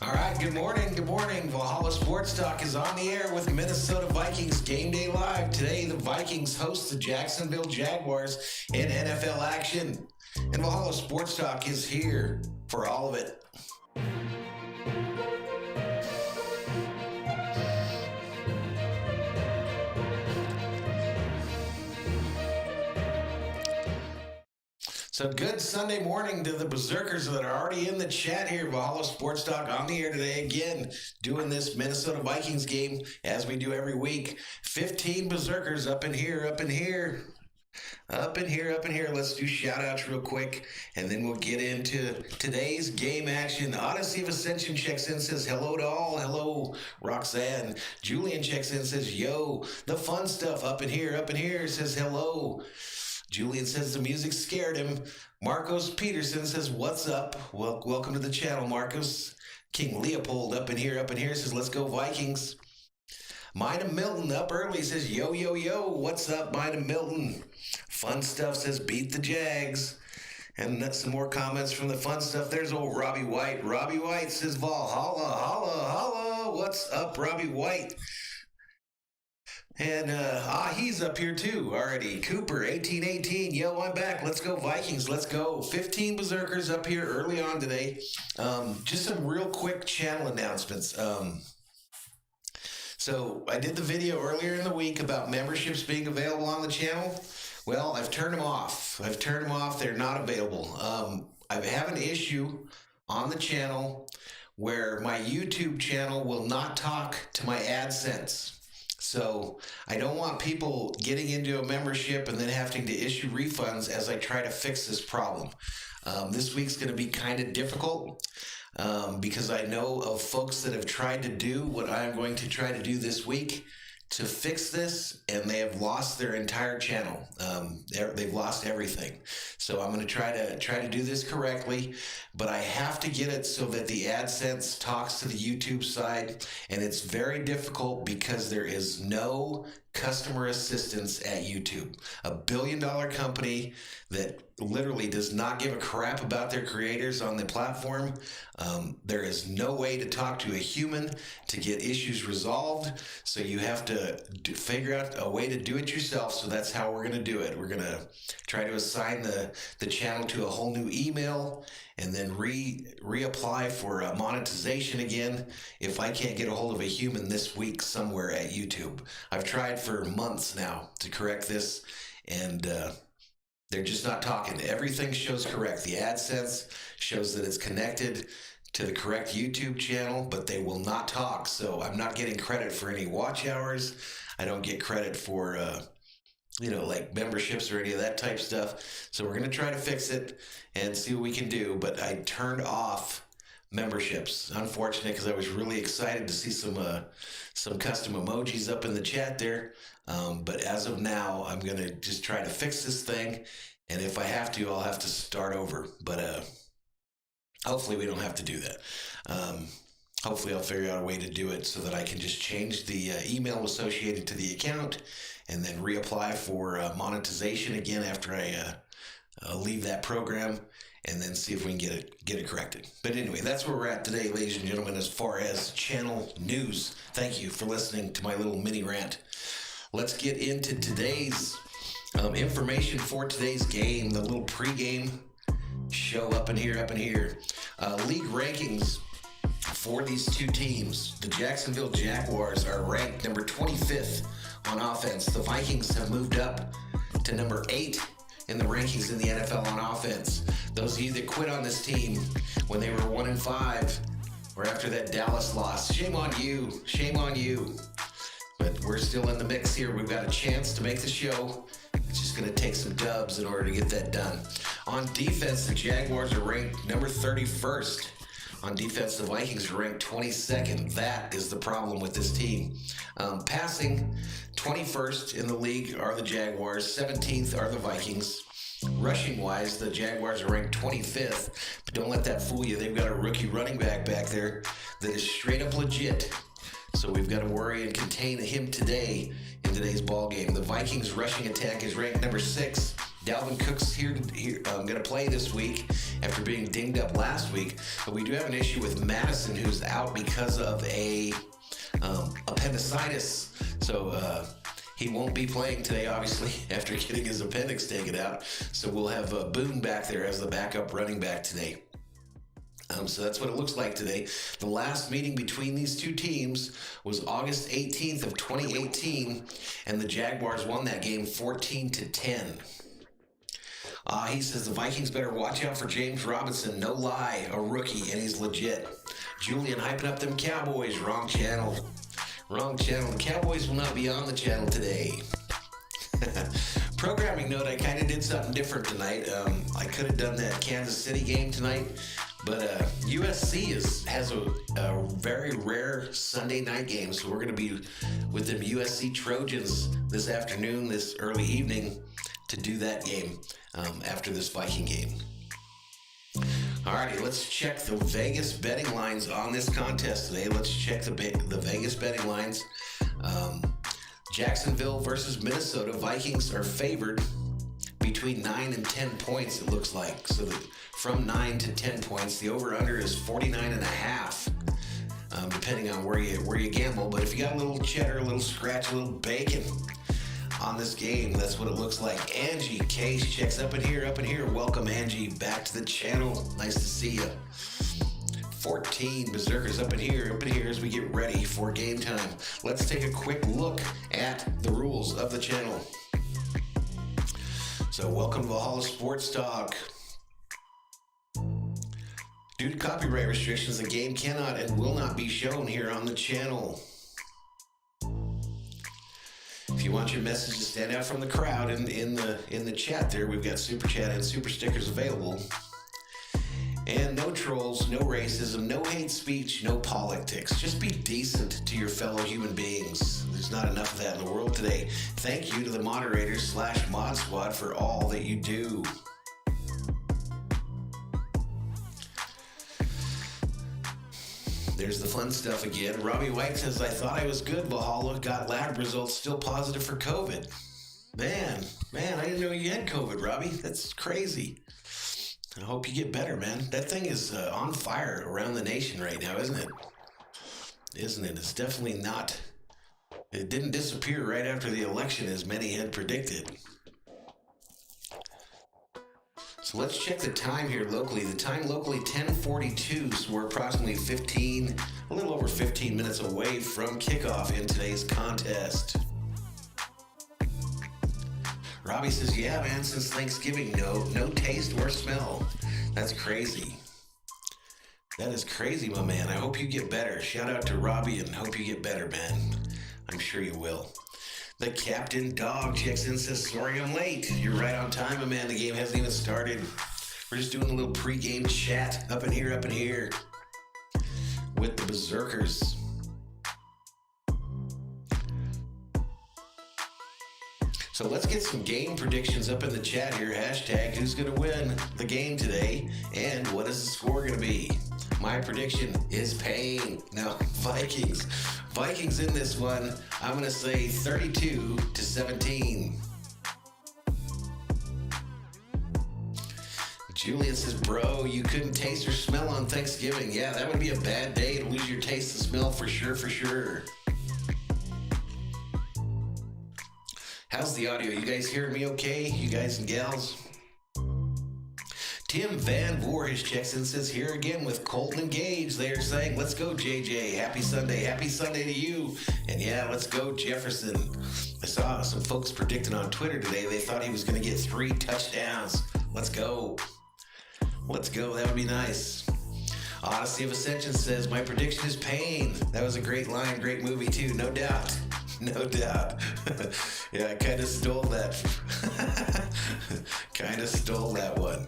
All right, good morning. Valhalla Sports Talk is on the air with Minnesota Vikings Game Day Live. Today, the Vikings host the Jacksonville Jaguars in NFL action. And Valhalla Sports Talk is here for all of it. So good Sunday morning to the berserkers that are already in the chat here. Valhalla Sports Talk on the air today again, doing this Minnesota Vikings game as we do every week. 15 berserkers up in here. Let's do shout outs real quick, and then we'll get into today's game action. Odyssey of Ascension checks in, says hello to all. Hello, Roxanne. Julian checks in, says yo. The fun stuff up in here, says hello. Julian says the music scared him. Marcos Peterson says, what's up? Welcome to the channel, Marcos. King Leopold up in here says, let's go Vikings. Mina Milton up early says, yo. What's up, Mina Milton? Fun stuff says, beat the Jags. And that's some more comments from the fun stuff. There's old Robbie White. Robbie White says, Valhalla, holla. What's up, Robbie White? And he's up here too already. Cooper 1818. Yo, I'm back. Let's go Vikings. Let's go. 15 berserkers up here early on today. Just some real quick channel announcements. So I did the video earlier in the week about memberships being available on the channel. Well, I've turned them off. They're not available. I have an issue on the channel where my YouTube channel will not talk to my AdSense. So I don't want people getting into a membership and then having to issue refunds as I try to fix this problem. This week's going to be kind of difficult because I know of folks that have tried to do what I'm going to try to do this week to fix this, and they have lost their entire channel. They've lost everything. So I'm going to try to do this correctly, but I have to get it so that the AdSense talks to the YouTube side, and it's very difficult because there is no customer assistance at YouTube. $1 billion company that literally does not give a crap about their creators on the platform. There is no way to talk to a human to get issues resolved. So you have to figure out a way to do it yourself. So that's how we're going to do it. We're going to try to assign the channel to a whole new email and then reapply for monetization again if I can't get a hold of a human this week somewhere at YouTube. I've tried for months now to correct this, and they're just not talking. Everything shows correct. The AdSense shows that it's connected to the correct YouTube channel, but they will not talk. So I'm not getting credit for any watch hours. I don't get credit for like memberships or any of that type stuff. So we're going to try to fix it and see what we can do. But I turned off memberships. Unfortunate, because I was really excited to see some custom emojis up in the chat there. But as of now, I'm going to just try to fix this thing. And if I have to, I'll have to start over. But hopefully we don't have to do that. Hopefully I'll figure out a way to do it so that I can just change the email associated to the account and then reapply for monetization again after I leave that program, and then see if we can get it corrected. But anyway, that's where we're at today, ladies and gentlemen, as far as channel news. Thank you for listening to my little mini rant. Let's get into today's information for today's game, the little pregame show up in here. League rankings for these two teams. The Jacksonville Jaguars are ranked number 25th on offense. The Vikings have moved up to number 8 in the rankings in the NFL on offense. Those of you that quit on this team when they were 1-5 or after that Dallas loss, shame on you. But we're still in the mix here. We've got a chance to make the show. It's just going to take some dubs in order to get that done. On defense, the Jaguars are ranked number 31st. On defense, the Vikings are ranked 22nd. That is the problem with this team. Passing, 21st in the league are the Jaguars. 17th are the Vikings. Rushing-wise, the Jaguars are ranked 25th. But don't let that fool you. They've got a rookie running back there that is straight up legit. So we've got to worry and contain him today in today's ball game. The Vikings rushing attack is ranked number 6. Dalvin Cook's here going to play this week after being dinged up last week. But we do have an issue with Madison, who's out because of a appendicitis. So he won't be playing today, obviously, after getting his appendix taken out. So we'll have Boone back there as the backup running back today. So that's what it looks like today. The last meeting between these two teams was August 18th of 2018, and the Jaguars won that game 14-10. He says the Vikings better watch out for James Robinson. No lie, a rookie, and he's legit. Julian hyping up them Cowboys. Wrong channel. Wrong channel. The Cowboys will not be on the channel today. Programming note, I kind of did something different tonight. I could have done that Kansas City game tonight, but USC has a very rare Sunday night game, so we're going to be with them USC Trojans this afternoon, this early evening, to do that game after this Viking game. Alrighty, let's check the Vegas betting lines on this contest today. Let's check the Vegas betting lines. Jacksonville versus Minnesota. Vikings are favored between 9 and 10 points, it looks like. So from 9 to 10 points, the over-under is 49.5, depending on where you gamble. But if you got a little cheddar, a little scratch, a little bacon on this game, that's what it looks like. Angie Case checks up in here. Welcome, Angie, back to the channel. Nice to see you. 14 Berserkers up in here as we get ready for game time. Let's take a quick look at the rules of the channel. So welcome to Valhalla Sports Talk. Due to copyright restrictions, the game cannot and will not be shown here on the channel. If you want your message to stand out from the crowd in the chat there, we've got Super Chat and Super Stickers available. And no trolls, no racism, no hate speech, no politics. Just be decent to your fellow human beings. There's not enough of that in the world today. Thank you to the moderators / mod squad for all that you do. There's the fun stuff again. Robbie White says, I thought I was good, Valhalla. Got lab results still positive for COVID. Man, I didn't know you had COVID, Robbie. That's crazy. I hope you get better, man. That thing is on fire around the nation right now, isn't it? Isn't it? It's definitely not. It didn't disappear right after the election as many had predicted. So let's check the time here locally. The time locally, 10:42, so we're approximately a little over 15 minutes away from kickoff in today's contest. Robbie says, yeah, man, since Thanksgiving, no taste or smell. That's crazy. That is crazy, my man. I hope you get better. Shout out to Robbie and hope you get better, man. I'm sure you will. The Captain Dog checks in, says, sorry I'm late. You're right on time, my man. The game hasn't even started. We're just doing a little pregame chat up in here with the Berserkers. So let's get some game predictions up in the chat here. Hashtag who's going to win the game today and what is the score going to be? My prediction is pain. No, Vikings. Vikings in this one. I'm going to say 32-17. Julian says, bro, you couldn't taste or smell on Thanksgiving. Yeah, that would be a bad day to lose your taste and smell for sure. How's the audio? You guys hearing me okay? You guys and gals? Tim Van Voorhis checks in, says, here again with Colton and Gage. They are saying, let's go, JJ. Happy Sunday. Happy Sunday to you. And yeah, let's go, Jefferson. I saw some folks predicting on Twitter today. They thought he was going to get 3 touchdowns. Let's go. Let's go. That would be nice. Odyssey of Ascension says, my prediction is pain. That was a great line. Great movie, too. No doubt. No doubt. Yeah, I kind of stole that. Stole that one.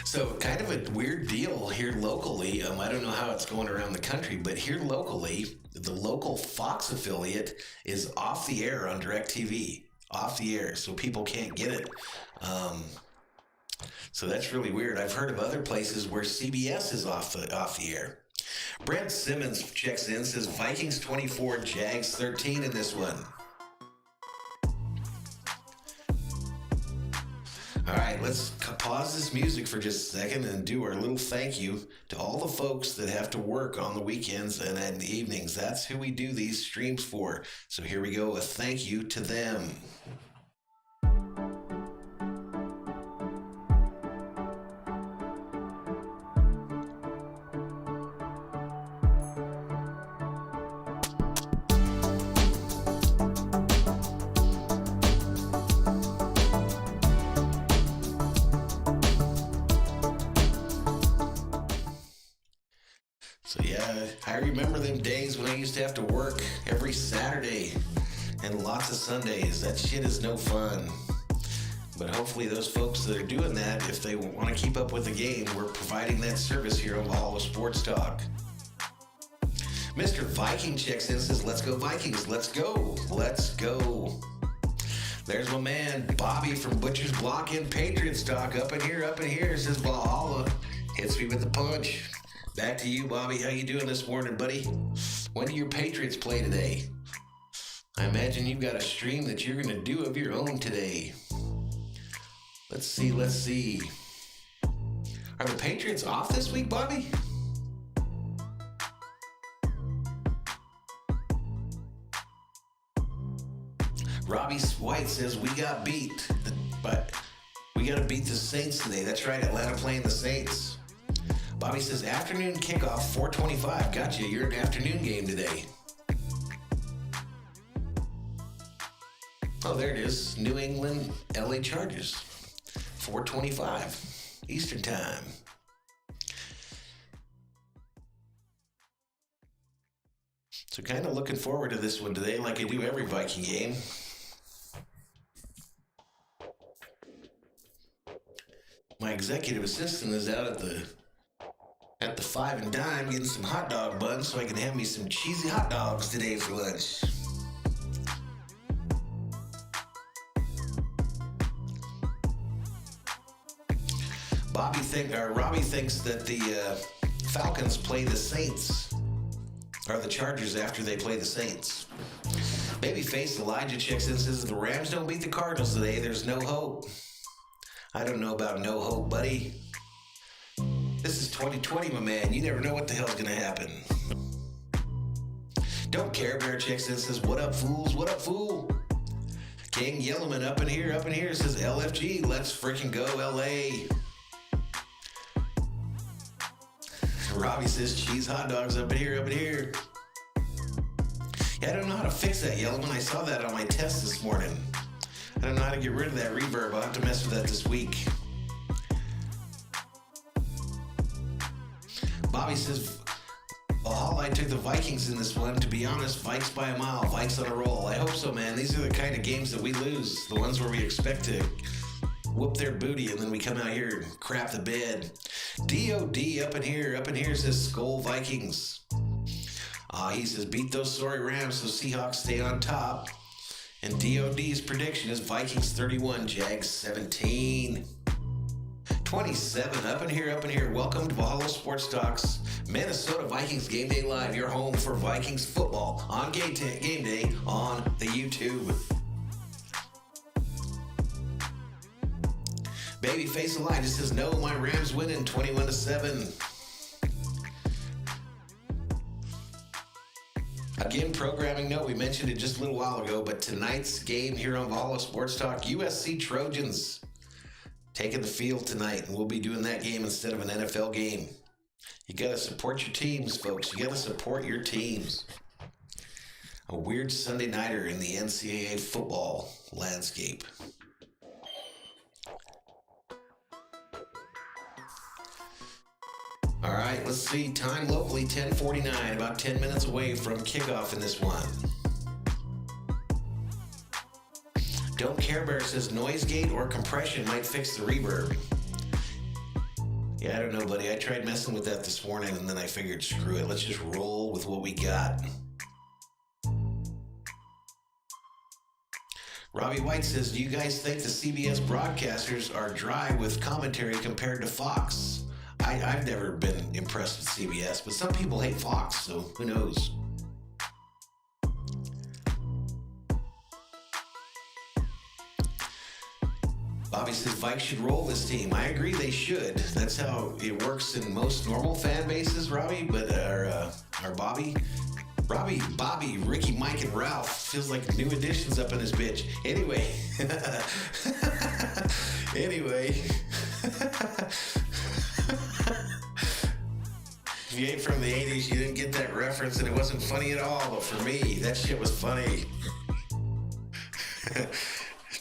So kind of a weird deal here locally. I don't know how it's going around the country, but here locally, the local Fox affiliate is off the air on DirecTV. Off the air, so people can't get it. So that's really weird. I've heard of other places where CBS is off the air. Brent Simmons checks in, says Vikings 24, Jags 13 in this one. All right, let's pause this music for just a second and do our little thank you to all the folks that have to work on the weekends and in the evenings. That's who we do these streams for. So here we go, a thank you to them. So yeah, I remember them days when I used to have to work every Saturday and lots of Sundays. That shit is no fun. But hopefully those folks that are doing that, if they want to keep up with the game, we're providing that service here on Valhalla Sports Talk. Mr. Viking checks in and says, let's go Vikings, let's go, let's go. There's my man, Bobby from Butcher's Block and Patriots Talk, up in here, says Valhalla, hits me with the punch. Back to you, Bobby. How you doing this morning, buddy? When do your Patriots play today? I imagine you've got a stream that you're going to do of your own today. Let's see. Are the Patriots off this week, Bobby? Robbie White says, we got beat, but we got to beat the Saints today. That's right, Atlanta playing the Saints. Bobby says, afternoon kickoff, 4:25. Gotcha, you're an afternoon game today. Oh, there it is. New England, LA Chargers. 4:25 Eastern Time. So kind of looking forward to this one today like I do every Viking game. My executive assistant is out at the Five and Dime getting some hot dog buns so I can have me some cheesy hot dogs today for lunch. Robbie thinks that the Falcons play the Saints, or the Chargers after they play the Saints. Babyface Elijah checks in and says, if the Rams don't beat the Cardinals today, there's no hope. I don't know about no hope, buddy. This is 2020, my man. You never know what the hell's going to happen. Don't Care Bear checks in and says, what up, fools? What up, fool? King Yellowman up in here, says, LFG, let's freaking go, LA. Robbie says, cheese hot dogs up in here. Yeah, I don't know how to fix that, Yellowman. I saw that on my test this morning. I don't know how to get rid of that reverb. I'll have to mess with that this week. Bobby says, Valhalla, I took the Vikings in this one. To be honest, Vikes by a mile, Vikes on a roll. I hope so, man. These are the kind of games that we lose. The ones where we expect to whoop their booty and then we come out here and crap the bed. DOD up in here says SKOL Vikings. He says, beat those sorry Rams so Seahawks stay on top. And DOD's prediction is Vikings 31, Jags 17. 27, up in here. Welcome to Valhalla Sports Talk's Minnesota Vikings Gameday Live, your home for Vikings football on Game Day on the YouTube. Babyface Elijah says, no, my Rams winning 21-7. Again, programming note, we mentioned it just a little while ago, but tonight's game here on Valhalla Sports Talk, USC Trojans taking the field tonight, and we'll be doing that game instead of an NFL game. You got to support your teams, folks. You got to support your teams. A weird Sunday nighter in the NCAA football landscape. All right, let's see. Time locally, 10:49, about 10 minutes away from kickoff in this one. Don't Care Bear says noise gate or compression might fix the reverb. Yeah, I don't know, buddy. I tried messing with that this morning, and then I figured, screw it. Let's just roll with what we got. Robbie White says, do you guys think the CBS broadcasters are dry with commentary compared to Fox? I've never been impressed with CBS, but some people hate Fox, so who knows? Bobby says Vikes should roll this team. I agree they should. That's how it works in most normal fan bases, Robbie. But our Bobby, Ricky, Mike, and Ralph feels like new additions up in this bitch. Anyway. If you ain't from the 80s, you didn't get that reference, and it wasn't funny at all. But for me, that shit was funny.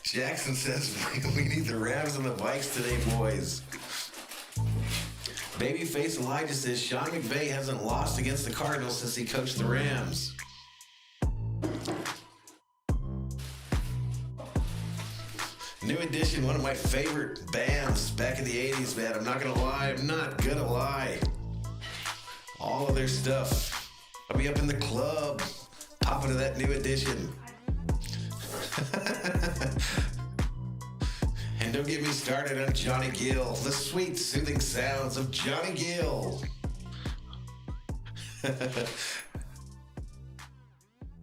Jackson says, we need the Rams and the Vikes today, boys. Babyface Elijah says, Sean McVay hasn't lost against the Cardinals since he coached the Rams. New Edition, one of my favorite bands back in the 80s, man. I'm not gonna lie. All of their stuff. I'll be up in the club, popping to that New Edition. And don't get me started on Johnny Gill. The sweet, soothing sounds of Johnny Gill. That's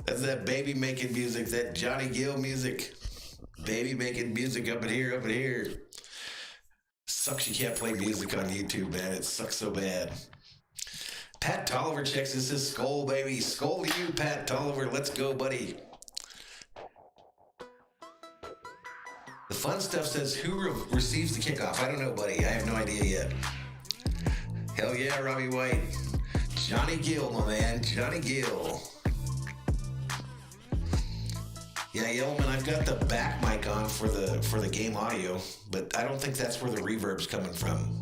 that baby making music, that Johnny Gill music. Baby making music up in here. Sucks you can't play music on YouTube, man. It sucks so bad. Pat Tolliver checks in, says, SKOL, baby. SKOL to you, Pat Tolliver. Let's go, buddy. The fun stuff says, who receives the kickoff? I don't know, buddy. I have no idea yet. Hell yeah, Robbie White. Johnny Gill, my man. Johnny Gill. Yeah, Yellman, I've got the back mic on for the game audio, but I don't think that's where the reverb's coming from.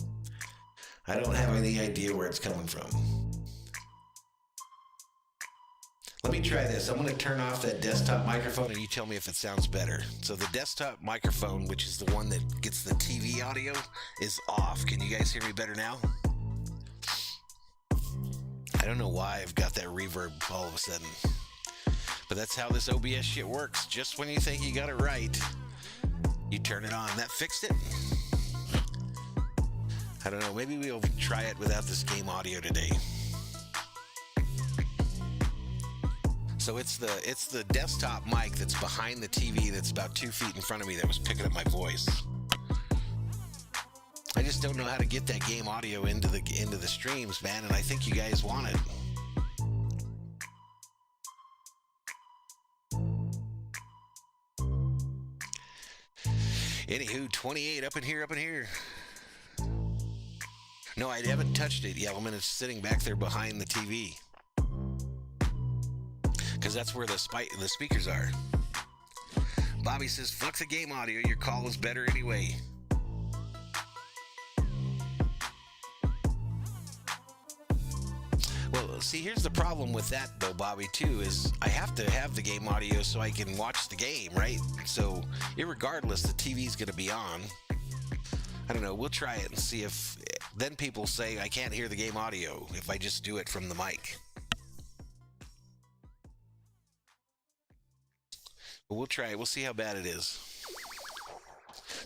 I don't have any idea where it's coming from. Let me try this. I'm going to turn off that desktop microphone and you tell me if it sounds better. So the desktop microphone, which is the one that gets the TV audio, is off. Can you guys hear me better now? I don't know why I've got that reverb all of a sudden. But that's how this OBS shit works. Just when you think you got it right, you turn it on. That fixed it? I don't know. Maybe we'll try it without this game audio today. So it's the desktop mic that's behind the TV that's about 2 feet in front of me that was picking up my voice. I just don't know how to get that game audio into the streams, man, and I think you guys want it. Anywho, 28 up in here. No, I haven't touched it yet. It's sitting back there behind the TV. Because that's where the speakers are. Bobby says, fuck the game audio. Your call was better anyway. Well, see, here's the problem with that, though, Bobby, too, is I have to have the game audio so I can watch the game, right? So, irregardless, the TV's going to be on. I don't know. We'll try it and see if... Then people say I can't hear the game audio if I just do it from the mic. But we'll try it. We'll see how bad it is.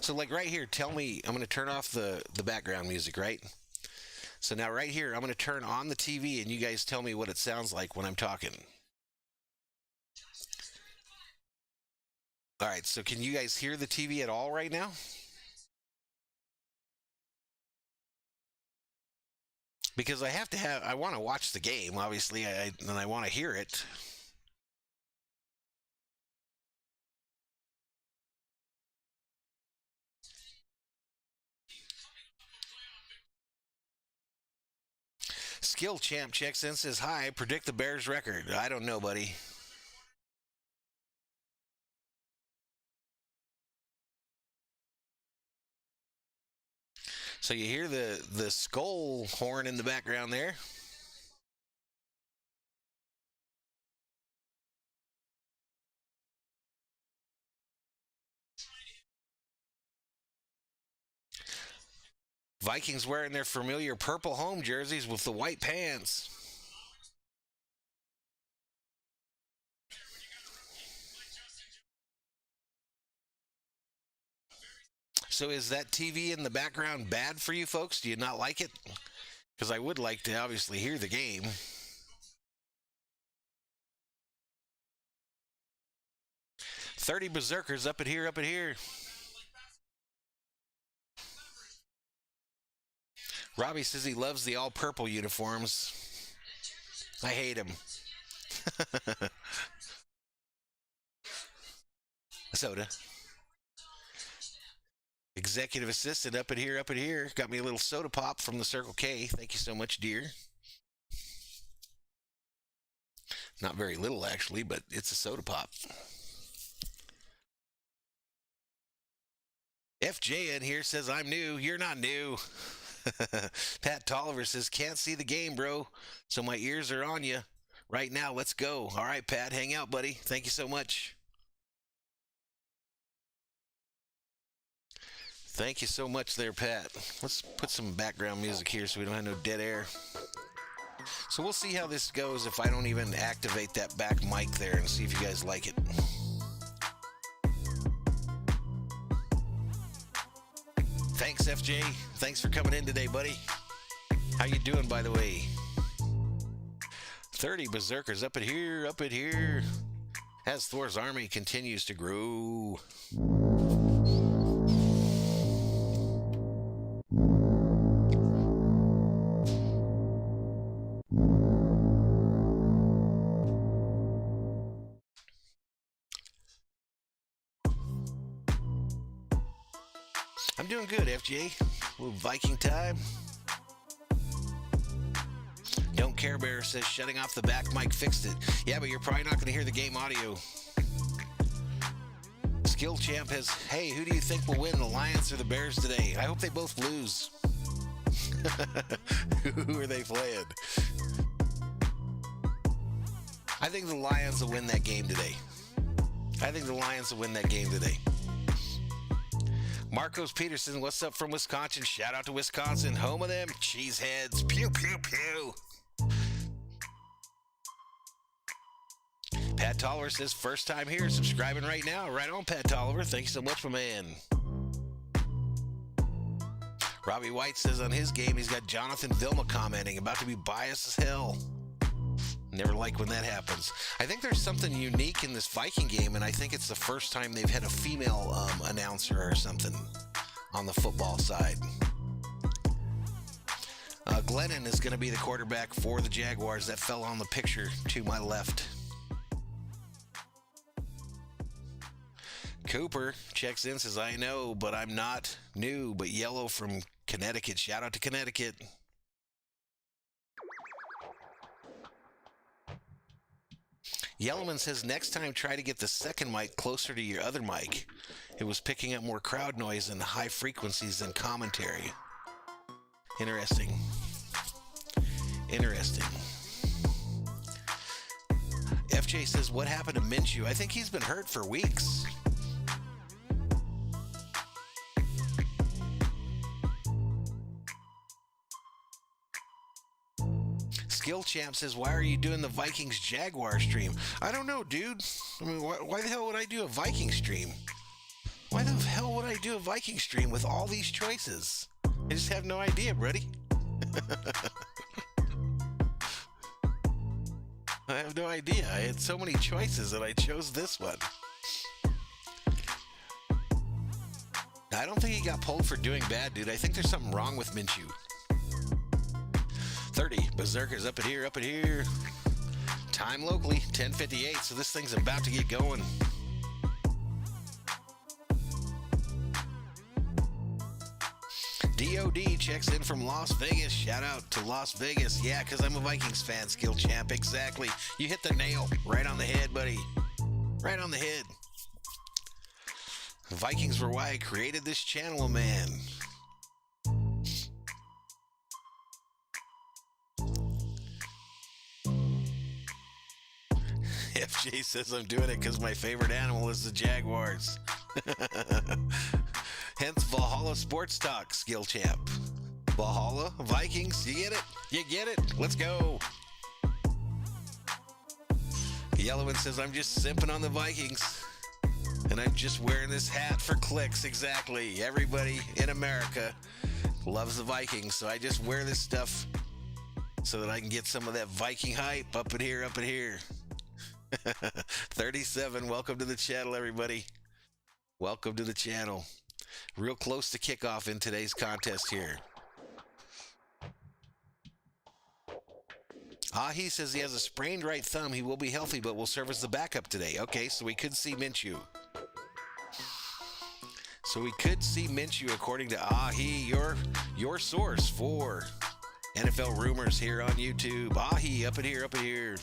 So, like right here, tell me... I'm going to turn off the background music, right? So now right here, I'm going to turn on the TV and you guys tell me what it sounds like when I'm talking. All right, so can you guys hear the TV at all right now? Because I want to watch the game, obviously, and I want to hear it. Skill Champ checks in, says, hi, predict the Bears record. I don't know, buddy. So you hear the SKOL horn in the background there. Vikings wearing their familiar purple home jerseys with the white pants. So is that TV in the background bad for you folks? Do you not like it? Because I would like to obviously hear the game. "30 Berserkers up in here. Robbie says he loves the all-purple uniforms. I hate him. Soda. Executive assistant up in here. Got me a little soda pop from the Circle K. Thank you so much, dear. Not very little, actually, but it's a soda pop. FJ in here says, I'm new. You're not new. Pat Tolliver says, can't see the game, bro. So my ears are on you right now. Let's go. All right, Pat, hang out, buddy. Thank you so much. Thank you so much there, Pat. Let's put some background music here so we don't have no dead air. So we'll see how this goes if I don't even activate that back mic there and see if you guys like it. Thanks, FJ. Thanks for coming in today, buddy. How you doing, by the way? 30 berserkers up at here. As Thor's army continues to grow. I'm doing good, FJ. A little Viking time. Don't Care Bear says shutting off the back mic fixed it. Yeah, but you're probably not going to hear the game audio. Skill Champ has, hey, who do you think will win, the Lions or the Bears today? I hope they both lose. Who are they playing? I think the Lions will win that game today. Marcos Peterson, what's up from Wisconsin? Shout out to Wisconsin, home of them cheeseheads. Pew, pew, pew. Pat Tolliver says, first time here, subscribing right now. Right on, Pat Tolliver. Thanks so much, my man. Robbie White says on his game, he's got Jonathan Vilma commenting, about to be biased as hell. Never like when that happens. I think there's something unique in this Viking game, and I think it's the first time they've had a female announcer or something on the football side. Glennon is going to be the quarterback for the Jaguars. That fell on the picture to my left. Cooper checks in, says, I know, but I'm not new, but yellow from Connecticut. Shout out to Connecticut. Yellowman says, next time try to get the second mic closer to your other mic. It was picking up more crowd noise and high frequencies than commentary. Interesting. FJ says, what happened to Minshew? I think he's been hurt for weeks. Skill Champ says, why are you doing the Vikings Jaguar stream? I don't know, dude. I mean, why the hell would I do a Viking stream? Why the hell would I do a Viking stream with all these choices? I just have no idea, buddy. I have no idea. I had so many choices and I chose this one. I don't think he got pulled for doing bad, dude. I think there's something wrong with Minshew. 30 berserkers up at here. Time locally, 10:58, so this thing's about to get going. DOD checks in from Las Vegas. Shout out to Las Vegas. Yeah, because I'm a Vikings fan, Skill Champ. Exactly. You hit the nail right on the head, buddy. Right on the head. The Vikings were why I created this channel, man. FJ says I'm doing it because my favorite animal is the Jaguars. Hence Valhalla Sports Talk, Skill Champ. Valhalla, Vikings, you get it? You get it? Let's go. Yellowman says I'm just simping on the Vikings. And I'm just wearing this hat for clicks. Exactly. Everybody in America loves the Vikings, so I just wear this stuff so that I can get some of that Viking hype up in here. 37, welcome to the channel, everybody. Welcome to the channel. Real close to kickoff in today's contest here. He says he has a sprained right thumb. He will be healthy, but will serve as the backup today. Okay, so we could see Minshew. According to your source for NFL rumors here on YouTube. Up in here.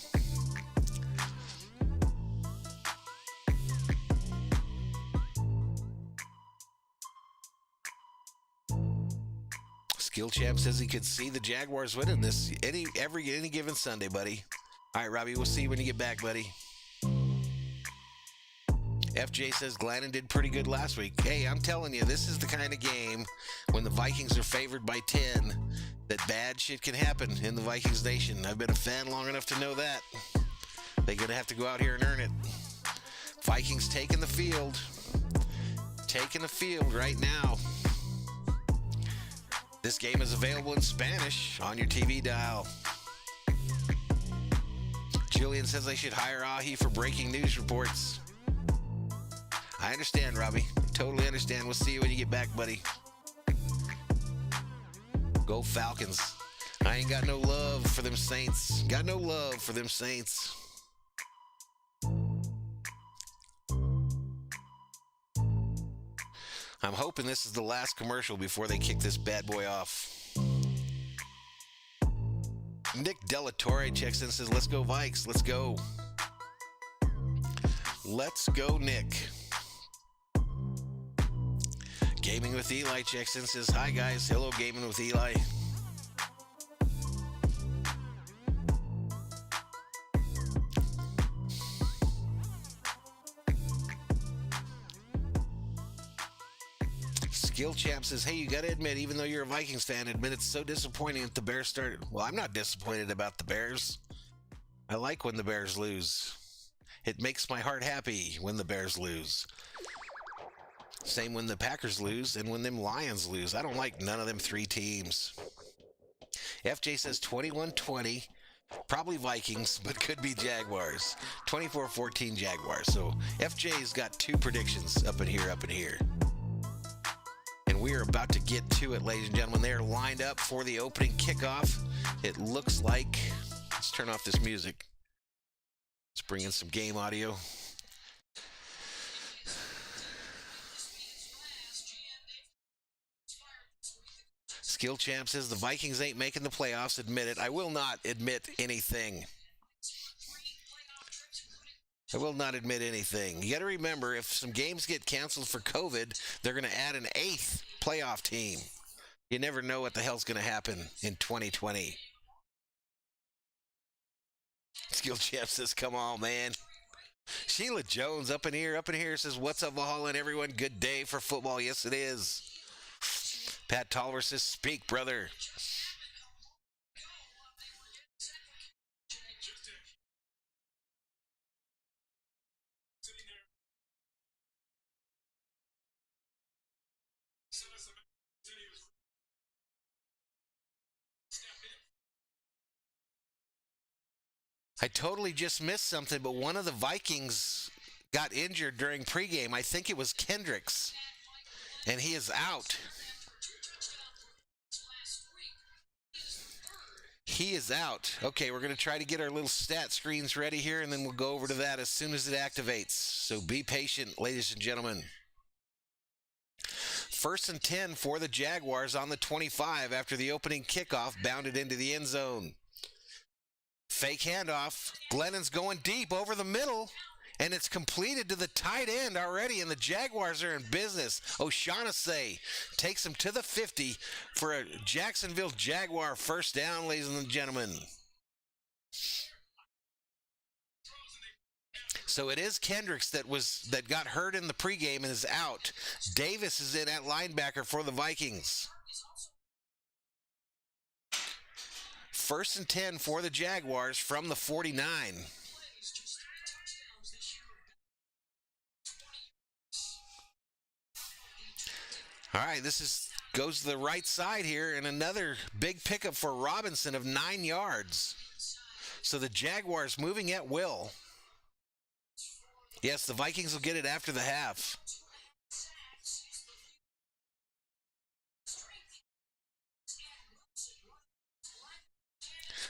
Skill Champ says he could see the Jaguars winning this any given Sunday, buddy. All right, Robbie, we'll see you when you get back, buddy. FJ says Glennon did pretty good last week. Hey, I'm telling you, this is the kind of game when the Vikings are favored by 10 that bad shit can happen in the Vikings Nation. I've been a fan long enough to know that. They're going to have to go out here and earn it. Vikings taking the field. Taking the field right now. This game is available in Spanish on your TV dial. Julian says they should hire Ahi for breaking news reports. I understand, Robbie. Totally understand. We'll see you when you get back, buddy. Go Falcons. I ain't got no love for them Saints. I'm hoping this is the last commercial before they kick this bad boy off. Nick Delatorre checks in and says, let's go Vikes, let's go. Let's go, Nick. Gaming with Eli checks in and says, hi guys, hello Gaming with Eli. Skill Champ says, hey, you got to admit, even though you're a Vikings fan, admit it's so disappointing that the Bears started. Well, I'm not disappointed about the Bears. I like when the Bears lose. It makes my heart happy when the Bears lose. Same when the Packers lose and when them Lions lose. I don't like none of them three teams. FJ says 21-20. Probably Vikings, but could be Jaguars. 24-14 Jaguars. So FJ's got two predictions up in here. And we are about to get to it, ladies and gentlemen. They are lined up for the opening kickoff. It looks like... Let's turn off this music. Let's bring in some game audio. Skill Champ says the Vikings ain't making the playoffs. Admit it. I will not admit anything. You got to remember, if some games get canceled for COVID, they're going to add an 8th playoff team. You never know what the hell's going to happen in 2020. Skill Champ says, come on, man. Sheila Jones up in here says, what's up, Valhalla and everyone? Good day for football. Yes, it is. Pat Tolliver says, speak, brother. I totally just missed something, but one of the Vikings got injured during pregame. I think it was Kendricks, and he is out. He is out. Okay, we're going to try to get our little stat screens ready here, and then we'll go over to that as soon as it activates. So be patient, ladies and gentlemen. 1st and 10 for the Jaguars on the 25 after the opening kickoff bounded into the end zone. Fake handoff. Glennon's going deep over the middle, and it's completed to the tight end already, and the Jaguars are in business. O'Shaughnessy takes him to the 50 for a Jacksonville Jaguar first down, ladies and gentlemen. So it is Kendricks that got hurt in the pregame and is out. Davis is in at linebacker for the Vikings. 1st and 10 for the Jaguars from the 49. All right, goes to the right side here, and another big pickup for Robinson of 9 yards. So the Jaguars moving at will. Yes, the Vikings will get it after the half.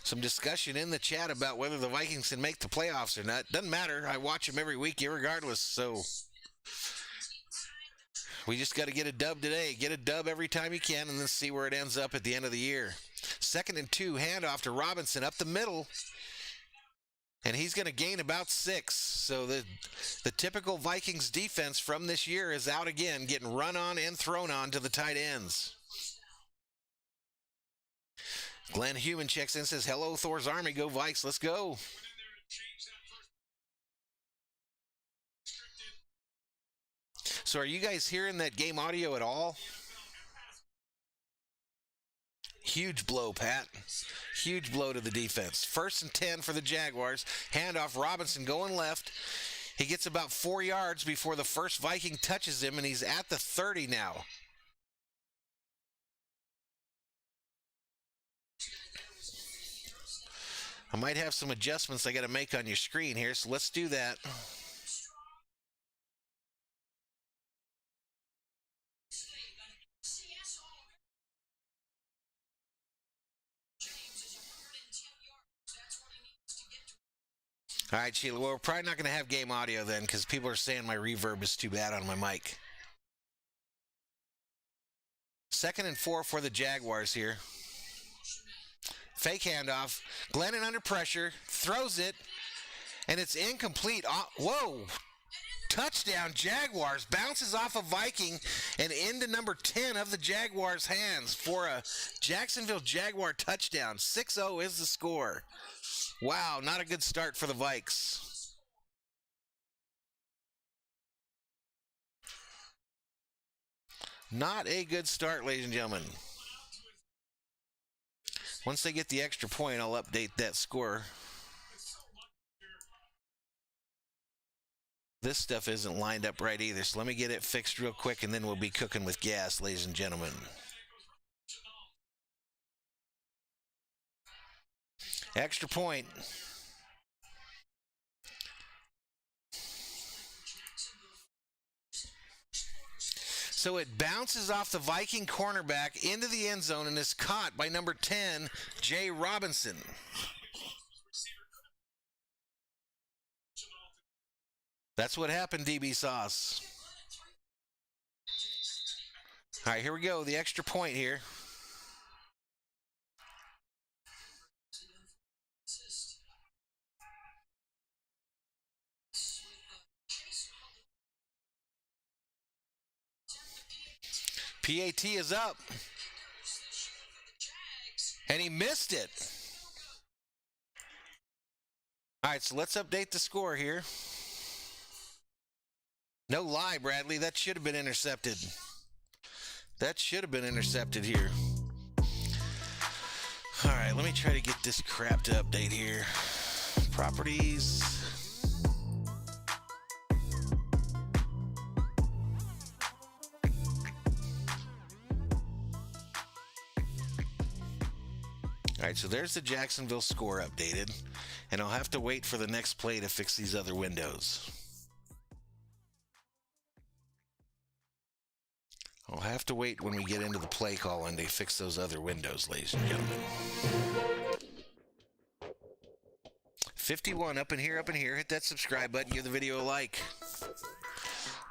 some discussion in the chat about whether the Vikings can make the playoffs or not. Doesn't matter. I watch them every week, irregardless. So we just got to get a dub today. Get a dub every time you can, and then see where it ends up at the end of the year. 2nd and 2, handoff to Robinson up the middle. And he's going to gain about 6. So the typical Vikings defense from this year is out again, getting run on and thrown on to the tight ends. Glenn Heumann checks in and says, hello, Thor's Army. Go Vikes. Let's go. So are you guys hearing that game audio at all? Huge blow, Pat. Huge blow to the defense. 1st and 10 for the Jaguars. Handoff, Robinson going left. He gets about 4 yards before the first Viking touches him, and he's at the 30 now. I might have some adjustments I got to make on your screen here, so let's do that. All right, Sheila. Well, we're probably not going to have game audio then because people are saying my reverb is too bad on my mic. 2nd and 4 for the Jaguars here. Fake handoff. Glennon under pressure. Throws it. And it's incomplete. Whoa. Touchdown, Jaguars. Bounces off a Viking and into number 10 of the Jaguars' hands for a Jacksonville Jaguar touchdown. 6-0 is the score. Wow, not a good start for the Vikes. Not a good start, ladies and gentlemen. Once they get the extra point, I'll update that score. This stuff isn't lined up right either, so let me get it fixed real quick, and then we'll be cooking with gas, ladies and gentlemen. Extra point. So it bounces off the Viking cornerback into the end zone and is caught by number 10, Jay Robinson. That's what happened, DB Sauce. All right, here we go. The extra point here. PAT is up. And he missed it. All right, so let's update the score here. No lie, Bradley. That should have been intercepted. That should have been intercepted here. All right, let me try to get this crap to update here. Properties. All right, so there's the Jacksonville score updated, and I'll have to wait for the next play to fix these other windows. I'll have to wait when we get into the play call and they fix those other windows, ladies and gentlemen. 51 up in here, hit that subscribe button, give the video a like.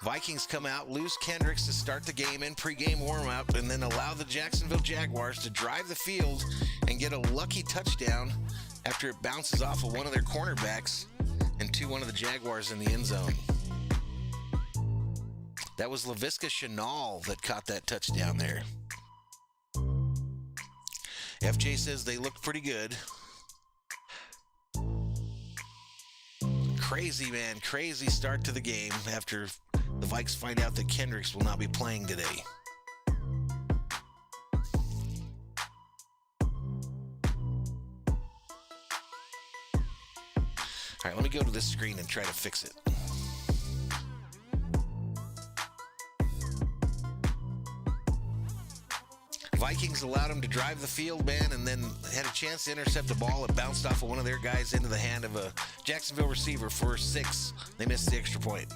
Vikings come out, lose Kendricks to start the game in pregame warm-up, and then allow the Jacksonville Jaguars to drive the field and get a lucky touchdown after it bounces off of one of their cornerbacks and to one of the Jaguars in the end zone. That was Laviska Shenault that caught that touchdown there. FJ says they looked pretty good. Crazy, man. Crazy start to the game after the Vikes find out that Kendricks will not be playing today. All right, let me go to this screen and try to fix it. Vikings allowed him to drive the field, man, and then had a chance to intercept the ball. It bounced off of one of their guys into the hand of a Jacksonville receiver for 6. They missed the extra point.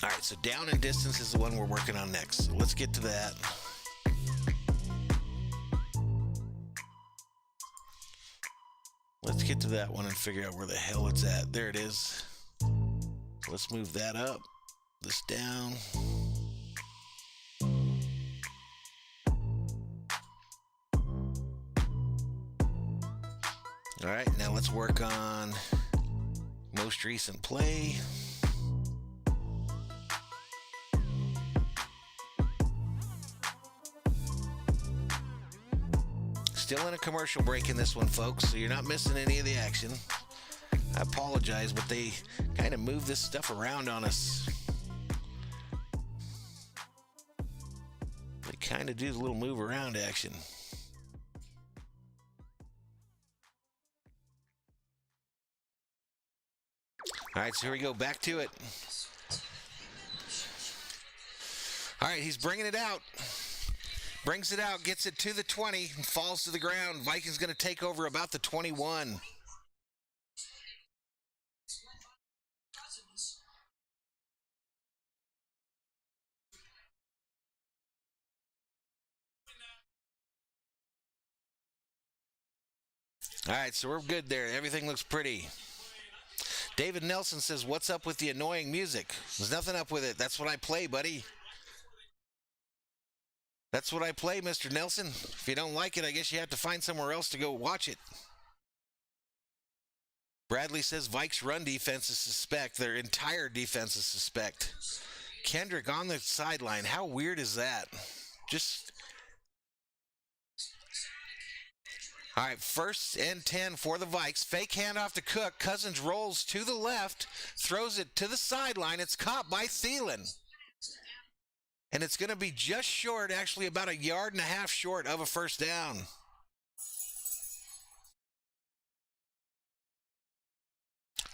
All right, so down and distance is the one we're working on next. So let's get to that. Let's get to that one and figure out where the hell it's at. There it is. Let's move that up, this down. All right, now let's work on most recent play. Still in a commercial break in this one, folks, so you're not missing any of the action. I apologize, but they kind of move this stuff around on us. They kind of do the little move around action. All right, so here we go, back to it. All right, he's bringing it out. Brings it out, gets it to the 20, and falls to the ground. Vikings going to take over about the 21. All right, so we're good there. Everything looks pretty. David Nelson says, what's up with the annoying music? There's nothing up with it. That's what I play, buddy. That's what I play, Mr. Nelson. If you don't like it, I guess you have to find somewhere else to go watch it. Bradley says, Vikes run defense is suspect. Their entire defense is suspect. Kendrick on the sideline. How weird is that? Just... All right, 1st and 10 for the Vikes. Fake handoff to Cook. Cousins rolls to the left, throws it to the sideline. It's caught by Thielen. And it's going to be just short, actually about 1.5 yards short of a first down.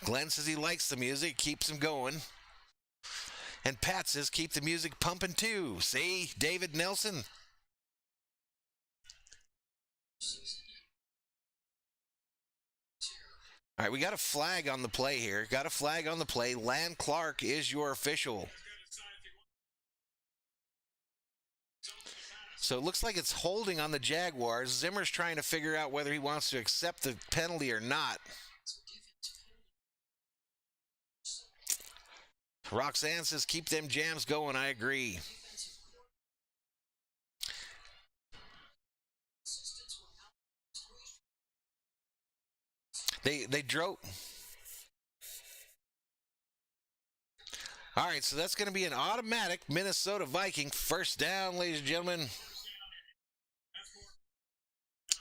Glenn says he likes the music, keeps him going. And Pat says keep the music pumping too. See, David Nelson. All right, we got a flag on the play here. Got a flag on the play. Land Clark is your official. So it looks like it's holding on the Jaguars. Zimmer's trying to figure out whether he wants to accept the penalty or not. Roxanne says keep them jams going. I agree. They drove. All right, so that's going to be an automatic Minnesota Viking first down, ladies and gentlemen.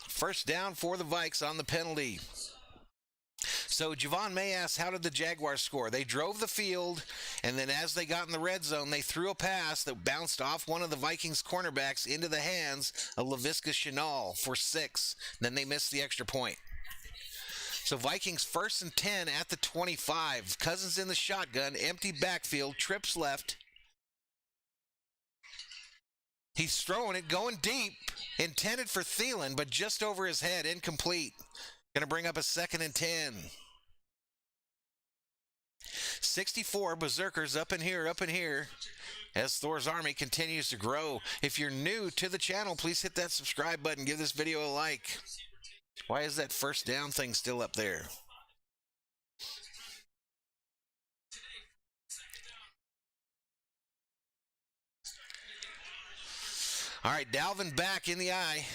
First down for the Vikes on the penalty. So Javon May asks, how did the Jaguars score? They drove the field, and then as they got in the red zone, they threw a pass that bounced off one of the Vikings cornerbacks into the hands of Laviska Shenault for 6. Then they missed the extra point. So Vikings 1st and 10 at the 25. Cousins in the shotgun, empty backfield, trips left. He's throwing it, going deep, intended for Thielen, but just over his head, incomplete. Going to bring up a 2nd and 10. 64 Berserkers up in here, as Thor's Army continues to grow. If you're new to the channel, please hit that subscribe button, give this video a like. Why is that first down thing still up there? All right, Dalvin back in the eye.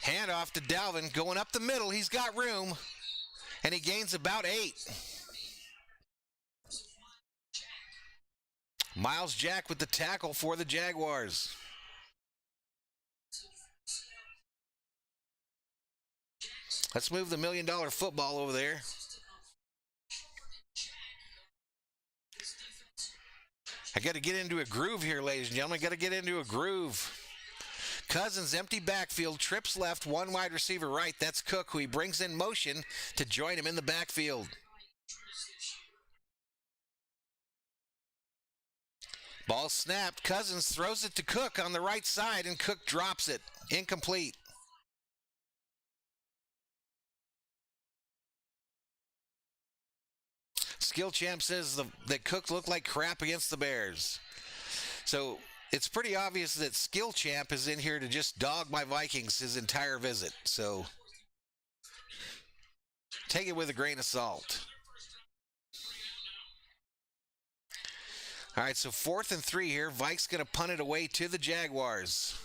Handoff to Dalvin, going up the middle. He's got room, and he gains about 8. Miles Jack with the tackle for the Jaguars. Let's move the $1 million football over there. I got to get into a groove here, ladies and gentlemen. I got to get into a groove. Cousins, empty backfield, trips left, one wide receiver right. That's Cook, who he brings in motion to join him in the backfield. Ball snapped. Cousins throws it to Cook on the right side, and Cook drops it. Incomplete. Skill Champ says that Cook looked like crap against the Bears. So it's pretty obvious that Skill Champ is in here to just dog my Vikings his entire visit. So Take it with a grain of salt. All right, so 4th and 3 here. Vikes going to punt it away to the Jaguars.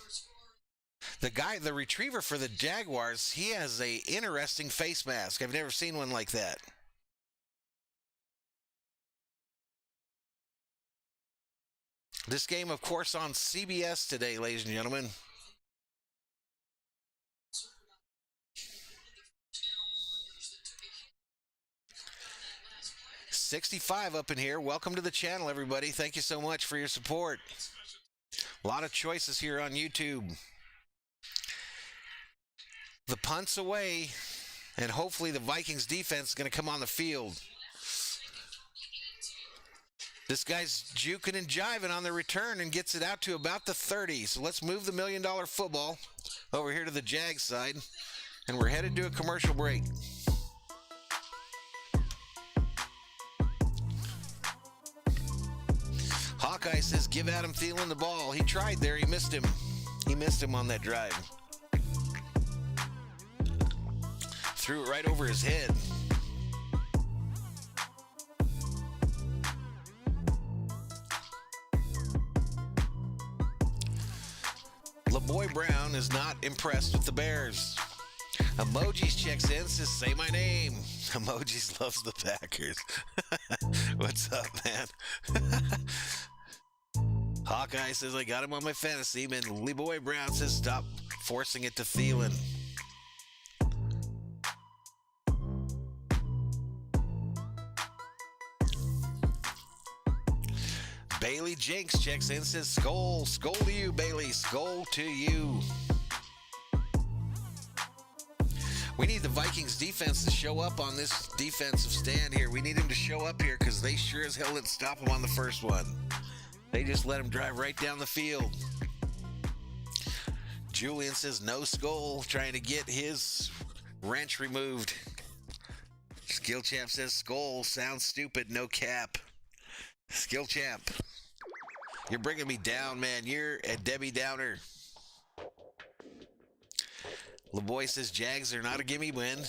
The retriever for the Jaguars, he has a interesting face mask. I've never seen one like that. This game, of course, on CBS today, ladies and gentlemen. $65 up in here. Welcome to the channel, everybody. Thank you so much for your support. A lot of choices here on YouTube. The punt's away, and hopefully the Vikings defense is going to come on the field. This guy's juking and jiving on the return and gets it out to about the 30. So let's move the $1 million football over here to the Jag side, and we're headed to a commercial break. Hawkeye says, give Adam Thielen the ball. He tried there. He missed him. He missed him on that drive. Threw it right over his head. LeBoy Brown is not impressed with the Bears. Emojis checks in, says, say my name. Emojis loves the Packers. What's up, man? Hawkeye says, I got him on my fantasy. And LeBoy Brown says, stop forcing it to Thielen. Bailey Jenks checks in, says, SKOL. SKOL to you, Bailey. SKOL to you. We need the Vikings defense to show up on this defensive stand here. We need him to show up here because they sure as hell didn't stop him on the first one. They just let him drive right down the field. Julian says, no SKOL, trying to get his wrench removed. Skill Champ says, SKOL, sounds stupid, no cap. Skill Champ, you're bringing me down, man. You're a Debbie Downer. LeBoy says, Jags are not a gimme win.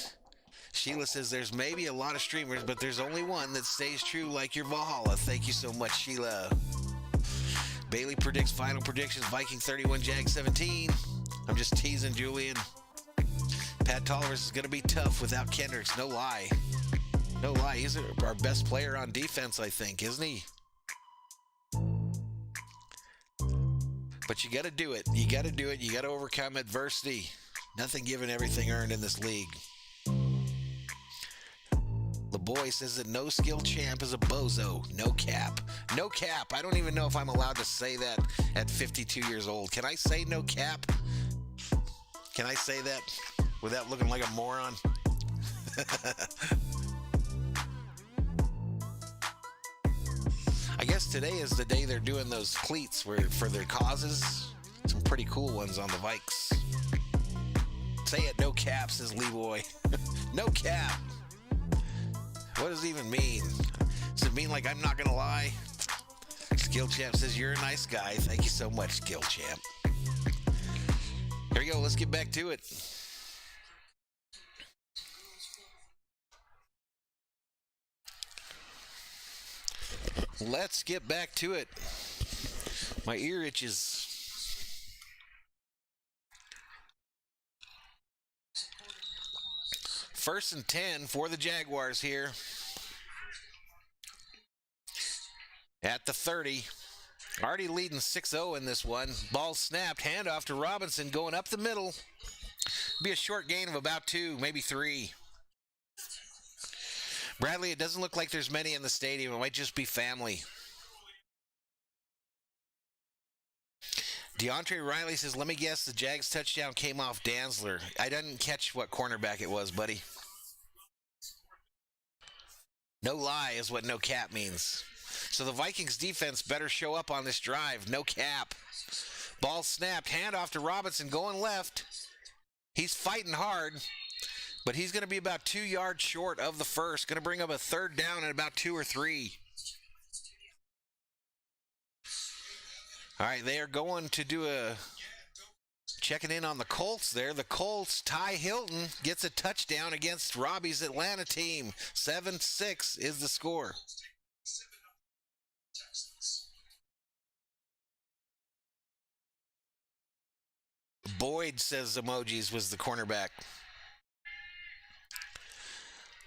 Sheila says, there's maybe a lot of streamers, but there's only one that stays true like your Valhalla. Thank you so much, Sheila. Bailey predicts final predictions, Viking 31, Jag 17. I'm just teasing Julian. Pat Tollers is going to be tough without Kendricks. No lie. No lie. He's our best player on defense, I think, isn't he? But you got to do it. You got to do it. You got to overcome adversity. Nothing given, everything earned in this league. LeBoy says that no skill champ is a bozo. No cap. No cap. I don't even know if I'm allowed to say that at 52 years old. Can I say no cap? Can I say that without looking like a moron? I guess today is the day they're doing those cleats for their causes. Some pretty cool ones on the Vikes. Say it, no cap, says LeBoy. No cap. What does it even mean? Does it mean like I'm not going to lie? Skill Champ says, you're a nice guy. Thank you so much, Skill Champ. Here we go. Let's get back to it. Let's get back to it. My ear itches. First and 10 for the Jaguars here. At the 30. Already leading 6-0 in this one. Ball snapped. Handoff to Robinson going up the middle. Be a short gain of about 2, maybe 3. Bradley, it doesn't look like there's many in the stadium. It might just be family. DeAndre Riley says, let me guess, the Jags touchdown came off Danzler. I didn't catch what cornerback it was, buddy. No lie is what no cap means. So the Vikings defense better show up on this drive. No cap. Ball snapped. Handoff to Robinson going left. He's fighting hard, but he's going to be about 2 yards short of the first. Going to bring up a third down at about 2 or 3. All right, they are going to do a Checking in on the Colts there. The Colts, Ty Hilton gets a touchdown against Robbie's Atlanta team. 7-6 is the score. Boyd says emojis was the cornerback.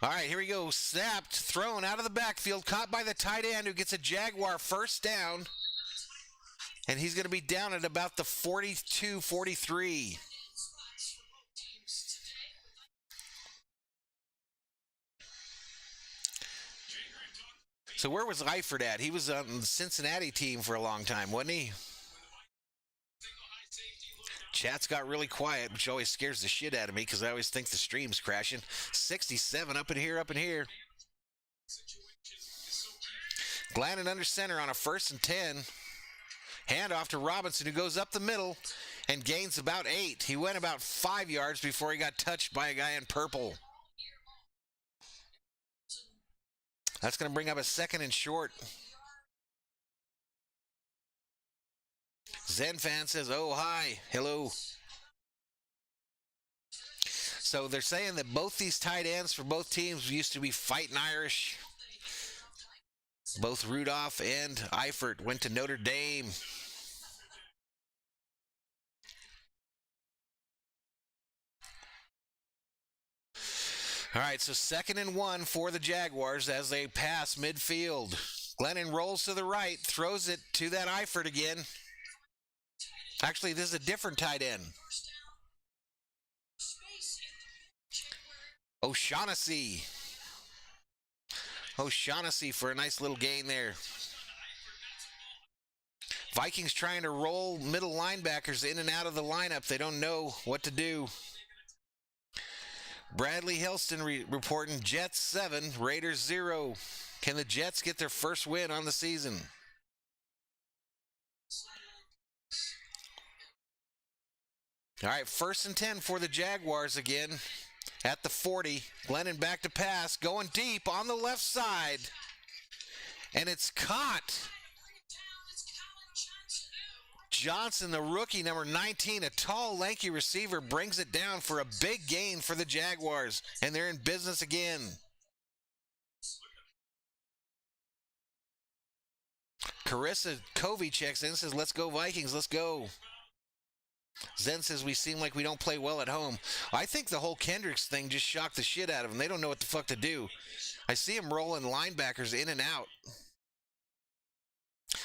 All right, here we go. Snapped, thrown out of the backfield, caught by the tight end who gets a Jaguar first down. And he's going to be down at about the 42-43. So where was Eifert at? He was on the Cincinnati team for a long time, wasn't he? Chat's got really quiet, which always scares the shit out of me because I always think the stream's crashing. 67 up in here, up in here. Glannon under center on a 1st and 10. Handoff to Robinson, who goes up the middle and gains about 8. He went about 5 yards before he got touched by a guy in purple. That's going to bring up a 2nd and short. Zen fan says, oh, hi, hello. So they're saying that both these tight ends for both teams used to be fighting Irish. Both Rudolph and Eifert went to Notre Dame. All right, so 2nd and 1 for the Jaguars as they pass midfield. Glennon rolls to the right, throws it to that Eifert again. Actually, this is a different tight end. O'Shaughnessy. O'Shaughnessy for a nice little gain there. Vikings trying to roll middle linebackers in and out of the lineup. They don't know what to do. Bradley Helston reporting Jets 7, Raiders 0. Can the Jets get their first win on the season? All right, 1st and 10 for the Jaguars again at the 40. Glennon back to pass, going deep on the left side. And it's caught. Johnson, the rookie, number 19, a tall, lanky receiver, brings it down for a big gain for the Jaguars. And they're in business again. Carissa Covey checks in and says, let's go Vikings, let's go. Zen says, we seem like we don't play well at home. I think the whole Kendricks thing just shocked the shit out of them. They don't know what the fuck to do. I see them rolling linebackers in and out.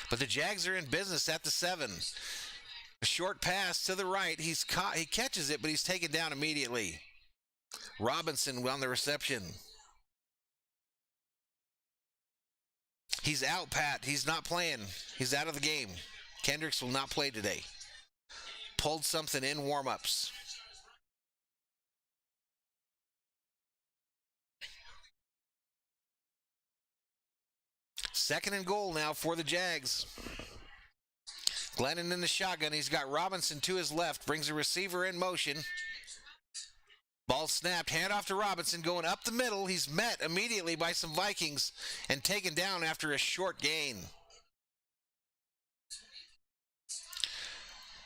But the Jags are in business at the 7. A short pass to the right. He catches it, but he's taken down immediately. Robinson on the reception. He's out, Pat. He's not playing. He's out of the game. Kendricks will not play today. Pulled something in warm-ups. Second and goal now for the Jags. Glennon in the shotgun. He's got Robinson to his left. Brings a receiver in motion. Ball snapped. Handoff to Robinson going up the middle. He's met immediately by some Vikings and taken down after a short gain.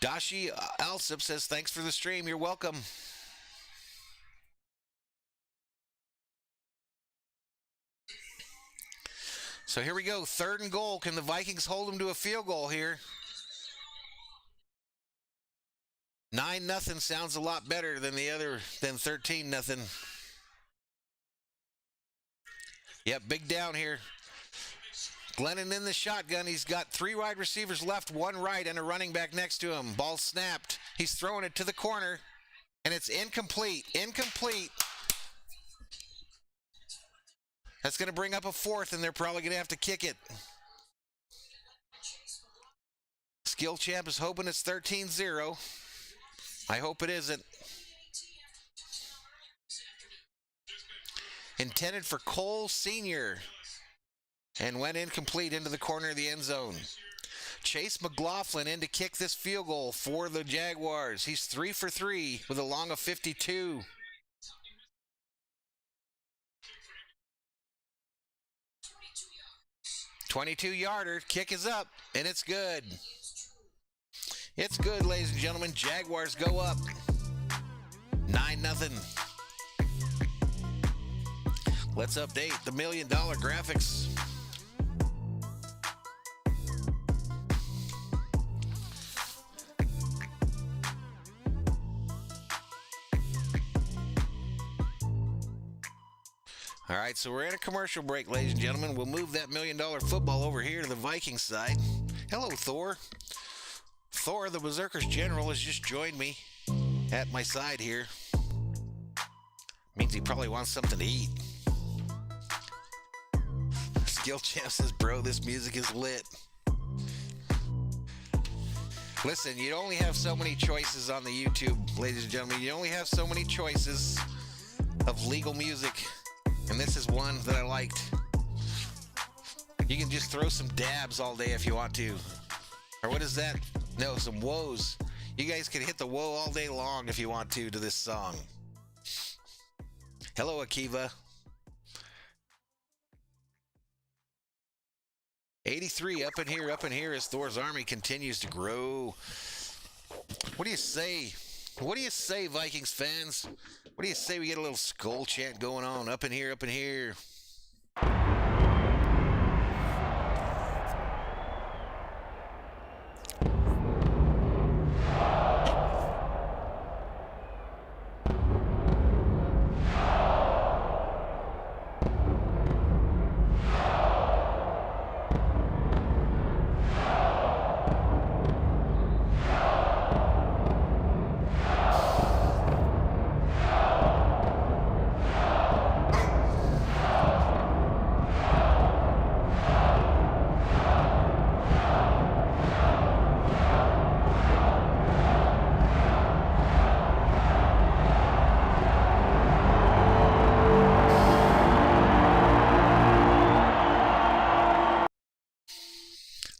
Dashi Alsip says, thanks for the stream. You're welcome. So here we go. 3rd and goal. Can the Vikings hold them to a field goal here? 9-0 sounds a lot better than 13-0. Yep, big down here. Glennon in the shotgun. He's got 3 wide receivers left, 1 right, and a running back next to him. Ball snapped. He's throwing it to the corner, and it's incomplete. Incomplete. That's going to bring up a 4th, and they're probably going to have to kick it. Skill Champ is hoping it's 13-0. I hope it isn't. Intended for Cole Sr. and went incomplete into the corner of the end zone. Chase McLaughlin in to kick this field goal for the Jaguars. He's 3 for 3 with a long of 52. .22-yarder. Kick is up, and it's good. It's good, ladies and gentlemen. Jaguars go up 9-0. Let's update the $1 million graphics. All right, so we're in a commercial break, ladies and gentlemen. We'll move that $1 million football over here to the Vikings side. Hello, Thor. Thor, the Berserker's General, has just joined me at my side here. Means he probably wants something to eat. Skill Champ says, bro, this music is lit. Listen, you only have so many choices on the YouTube, ladies and gentlemen. You only have so many choices of legal music. And this is one that I liked. You can just throw some dabs all day if you want to. Or what is that? No, some woes. You guys can hit the woe all day long if you want to this song. Hello, Akiva. 83 up in here as Thor's army continues to grow. What do you say? What do you say, Vikings fans? What do you say we get a little SKOL chant going on up in here, up in here?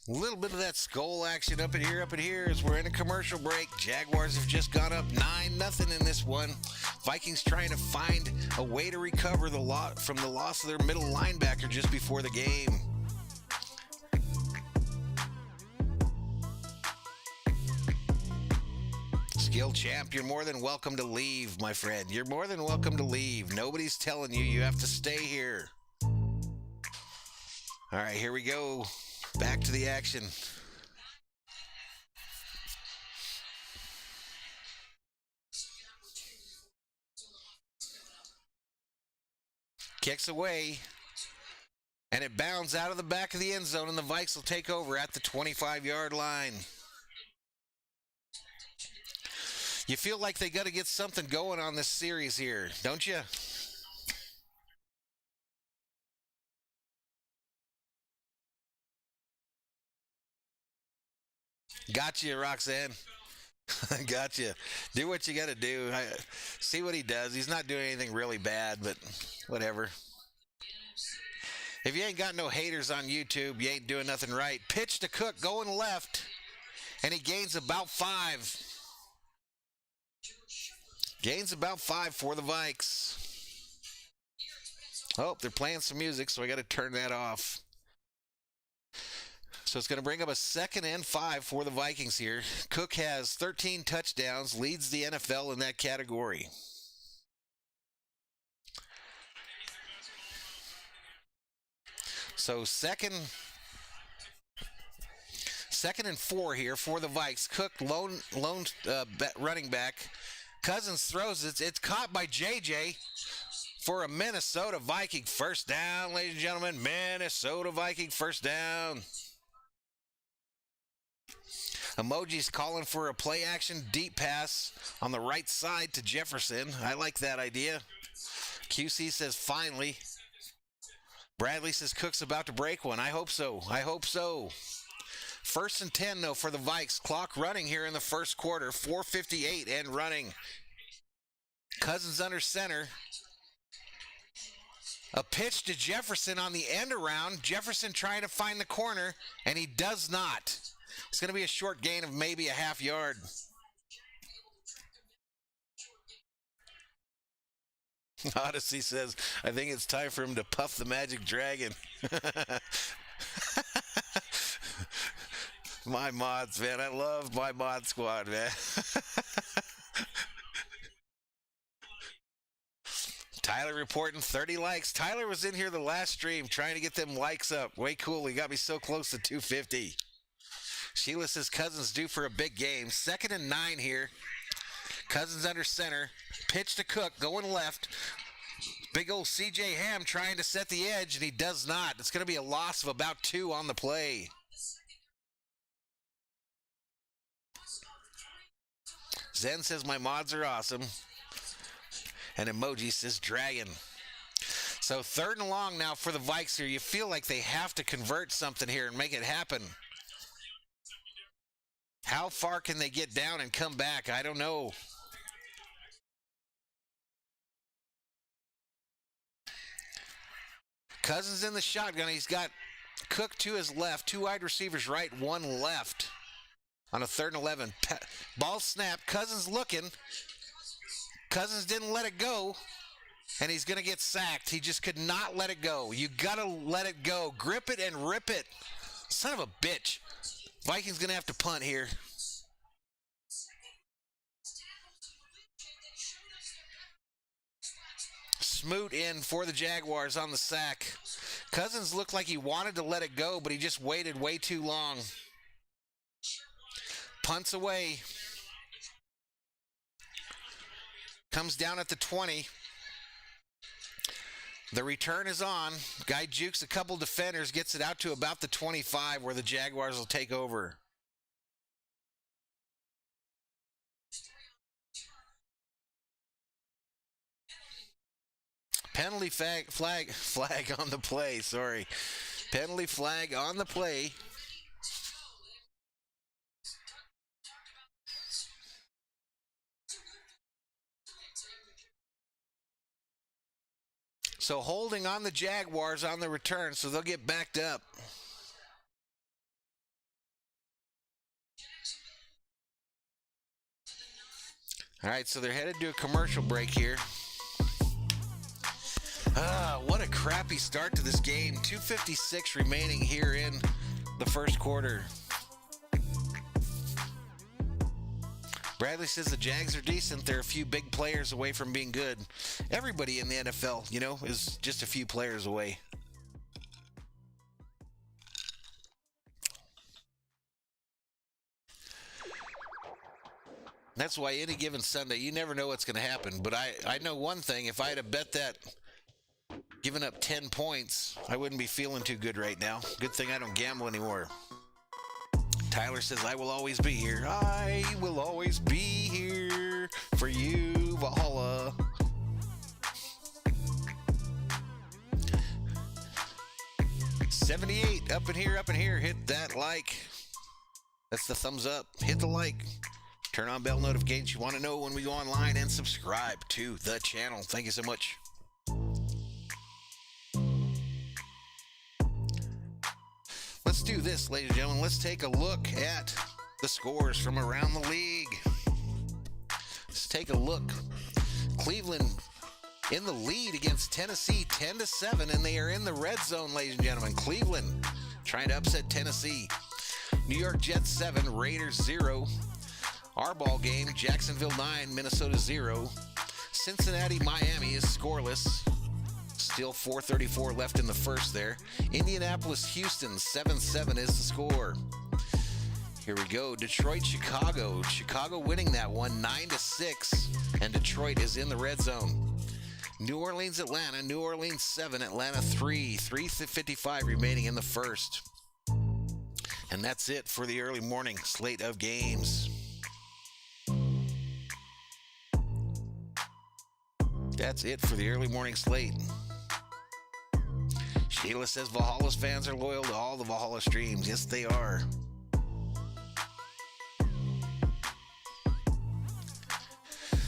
A little bit of that SKOL action up in here as we're in a commercial break. Jaguars have just gone up 9-0 in this one. Vikings trying to find a way to recover from the loss of their middle linebacker just before the game. Skill Champ, you're more than welcome to leave, my friend. You're more than welcome to leave. Nobody's telling you you have to stay here. All right, here we go. Back to the action. Kicks away. And it bounds out of the back of the end zone, and the Vikes will take over at the 25-yard line. You feel like they got to get something going on this series here, don't you? Gotcha, Roxanne. Gotcha. Do what you got to do. See what he does. He's not doing anything really bad, but whatever. If you ain't got no haters on YouTube, you ain't doing nothing right. Pitch to Cook going left, and he gains about 5. Gains about 5 for the Vikes. Oh, they're playing some music, so I got to turn that off. So it's going to bring up a 2nd and 5 for the Vikings here. Cook has 13 touchdowns, leads the NFL in that category. So second and 4 here for the Vikes. Cook, lone running back. Cousins throws it. It's caught by JJ for a Minnesota Viking first down, ladies and gentlemen. Minnesota Viking first down. Emoji's calling for a play action deep pass on the right side to Jefferson. I like that idea. QC says finally. Bradley says Cook's about to break one. I hope so. I hope so. 1st and 10, though, for the Vikes. Clock running here in the first quarter. 4:58 and running. Cousins under center. A pitch to Jefferson on the end around. Jefferson trying to find the corner, and he does not. It's going to be a short gain of maybe a half yard. Odyssey says, I think it's time for him to puff the magic dragon. My mods, man. I love my mod squad, man. Tyler reporting 30 likes. Tyler was in here the last stream trying to get them likes up. Way cool. He got me so close to 250. Sheila says Cousins due for a big game. 2nd and 9 here. Cousins under center. Pitch to Cook, going left. Big old C.J. Ham trying to set the edge, and he does not. It's going to be a loss of about 2 on the play. Zen says my mods are awesome. And Emoji says dragon. So 3rd and long now for the Vikes here. You feel like they have to convert something here and make it happen. How far can they get down and come back? I don't know. Cousins in the shotgun. He's got Cook to his left, 2 wide receivers right, 1 left on a 3rd and 11. Ball snap. Cousins looking. Cousins didn't let it go, and he's going to get sacked. He just could not let it go. You got to let it go. Grip it and rip it. Son of a bitch. Vikings going to have to punt here. Smoot in for the Jaguars on the sack. Cousins looked like he wanted to let it go, but he just waited way too long. Punts away. Comes down at the 20. The return is on. Guy jukes a couple defenders, gets it out to about the 25 where the Jaguars will take over. Penalty flag on the play, sorry. Penalty flag on the play. So holding on the Jaguars on the return, so they'll get backed up. All right, so they're headed to a commercial break here. What a crappy start to this game. 2:56 remaining here in the first quarter. Bradley says the Jags are decent. They're a few big players away from being good. Everybody in the NFL, is just a few players away. That's why any given Sunday, you never know what's going to happen. But I know one thing. If I had to bet that giving up 10 points, I wouldn't be feeling too good right now. Good thing I don't gamble anymore. Tyler says, I will always be here. I will always be here for you, Valhalla. $78, up in here. Hit that like. That's the thumbs up. Hit the like. Turn on bell notifications. You want to know when we go online, and subscribe to the channel. Thank you so much. Let's do this, ladies and gentlemen. Let's take a look at the scores from around the league. Let's take a look. Cleveland in the lead against Tennessee, 10-7, and they are in the red zone, ladies and gentlemen. Cleveland trying to upset Tennessee. New York Jets 7, Raiders 0. Our ball game, Jacksonville 9, Minnesota 0. Cincinnati, Miami is scoreless. Still 4:34 left in the first there. Indianapolis, Houston, 7-7 is the score. Here we go. Detroit, Chicago. Chicago winning that one, 9-6, and Detroit is in the red zone. New Orleans, Atlanta. New Orleans 7, Atlanta 3. 3:55 remaining in the first. And that's it for the early morning slate of games. That's it for the early morning slate. Sheila says Valhalla's fans are loyal to all the Valhalla streams. Yes, they are.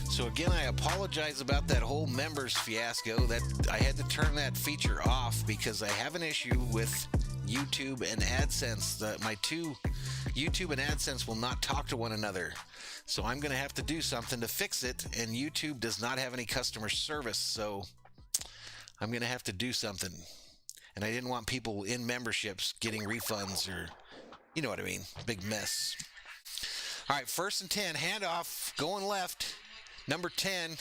So again, I apologize about that whole members fiasco. That I had to turn that feature off because I have an issue with YouTube and AdSense. My two YouTube and AdSense will not talk to one another. So I'm going to have to do something to fix it, and YouTube does not have any customer service, so I'm going to have to do something. And I didn't want people in memberships getting refunds or You know what I mean. Big mess. All right, 1st and 10. Handoff going left. Number 10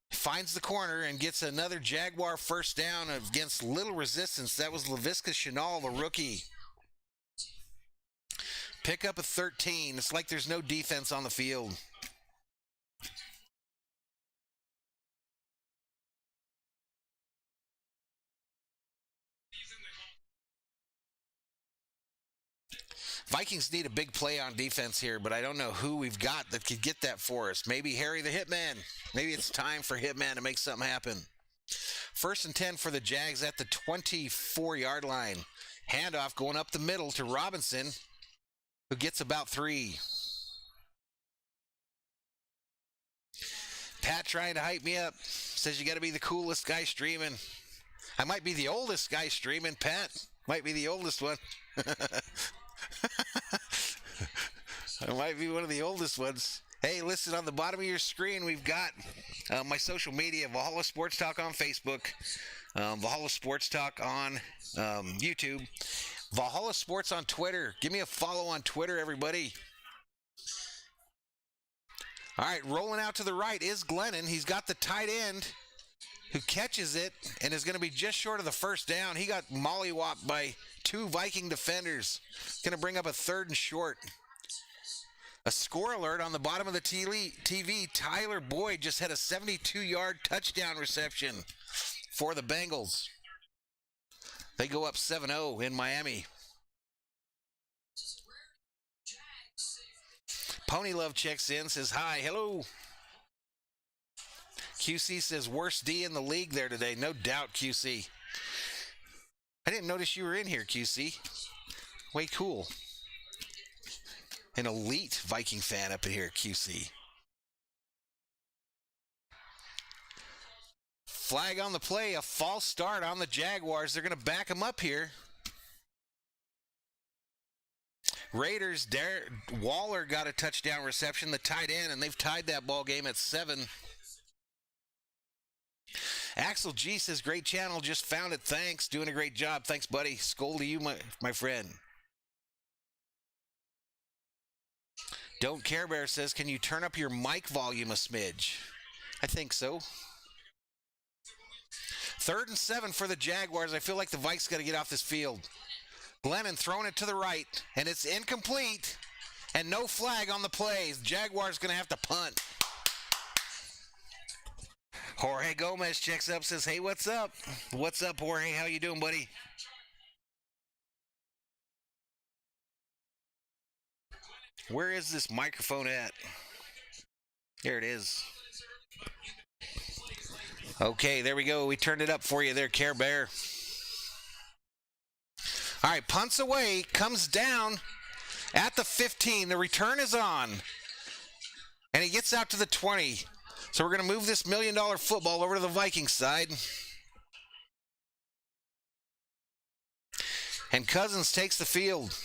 finds the corner and gets another Jaguar first down against little resistance. That was Laviska Shenault, the rookie. Pick up a 13. It's like there's no defense on the field. Vikings need a big play on defense here, but I don't know who we've got that could get that for us. Maybe Harry the Hitman. Maybe it's time for Hitman to make something happen. 1st and 10 for the Jags at the 24-yard line. Handoff going up the middle to Robinson, who gets about 3. Pat trying to hype me up. Says you got to be the coolest guy streaming. I might be the oldest guy streaming, Pat. Might be the oldest one. I might be one of the oldest ones. Hey, listen, on the bottom of your screen, we've got my social media, Valhalla Sports Talk on Facebook, Valhalla Sports Talk on YouTube, Valhalla Sports on Twitter. Give me a follow on Twitter, everybody. All right, rolling out to the right is Glennon. He's got the tight end who catches it and is going to be just short of the first down. He got mollywopped by 2 Viking defenders. Going to bring up a 3rd and short. A score alert on the bottom of the TV. Tyler Boyd just had a 72-yard touchdown reception for the Bengals. They go up 7-0 in Miami. Pony Love checks in, says hi, hello. QC says worst D in the league there today. No doubt, QC. I didn't notice you were in here, QC. Way cool. An elite Viking fan up in here, QC. Flag on the play, a false start on the Jaguars. They're going to back them up here. Raiders, Waller got a touchdown reception, the tight end, and they've tied that ball game at 7. Axel G says, great channel, just found it, thanks. Doing a great job, thanks, buddy. SKOL to you, my friend. Don't Care Bear says, can you turn up your mic volume a smidge? I think so. 3rd and 7 for the Jaguars. I feel like the Vikes got to get off this field. Glennon throwing it to the right, and it's incomplete, and no flag on the play. The Jaguars going to have to punt. Jorge Gomez checks up, says, hey, what's up? What's up, Jorge? How you doing, buddy? Where is this microphone at? There it is. Okay, there we go. We turned it up for you there, Care Bear. All right, punts away, comes down at the 15. The return is on, and he gets out to the 20. So we're going to move this $1 million football over to the Vikings side. And Cousins takes the field.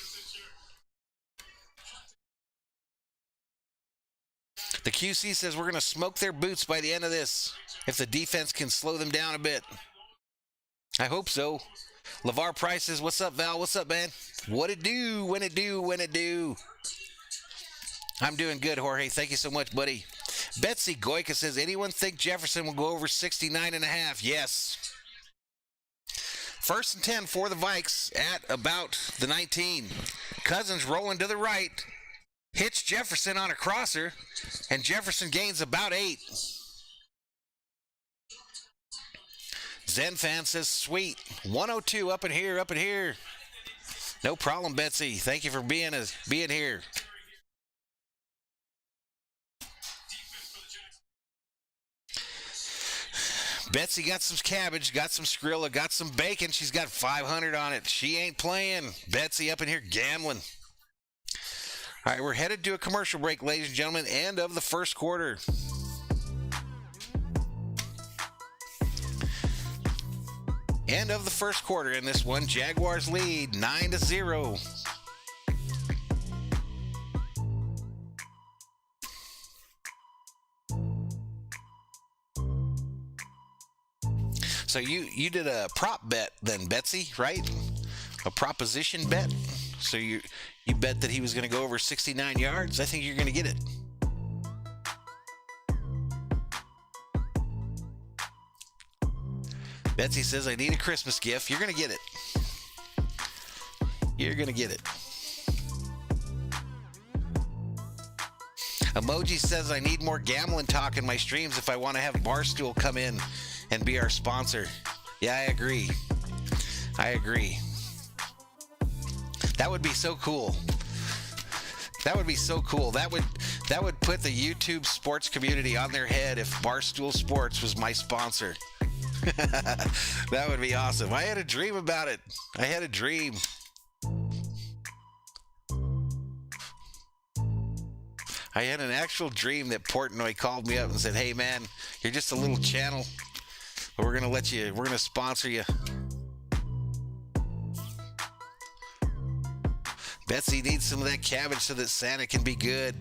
The QC says we're going to smoke their boots by the end of this if the defense can slow them down a bit. I hope so. LeVar Price says, what's up, Val? What's up, man? What it do, when it do, when it do. I'm doing good, Jorge. Thank you so much, buddy. Betsy Goyka says, anyone think Jefferson will go over 69.5? Yes. 1st and 10 for the Vikes at about the 19. Cousins rolling to the right. Hits Jefferson on a crosser, and Jefferson gains about 8. Zen fan says, sweet. 102 up in here, up in here. No problem, Betsy. Thank you for being here. Betsy got some cabbage, got some Skrilla, got some bacon. She's got 500 on it. She ain't playing. Betsy up in here gambling. All right, we're headed to a commercial break, ladies and gentlemen. End of the first quarter. End of the first quarter in this one. Jaguars lead 9-0. So you did a prop bet then, Betsy, right? A proposition bet? So you bet that he was going to go over 69 yards? I think you're going to get it. Betsy says, I need a Christmas gift. You're going to get it. You're going to get it. Emoji says, I need more gambling talk in my streams if I want to have Barstool come in and be our sponsor. Yeah, I agree. I agree. That would be so cool. That would be so cool. That would put the YouTube sports community on their head if Barstool Sports was my sponsor. That would be awesome. I had a dream about it. I had a dream. I had an actual dream that Portnoy called me up and said, hey man, you're just a little channel, but we're going to sponsor you. Betsy needs some of that cabbage so that Santa can be good.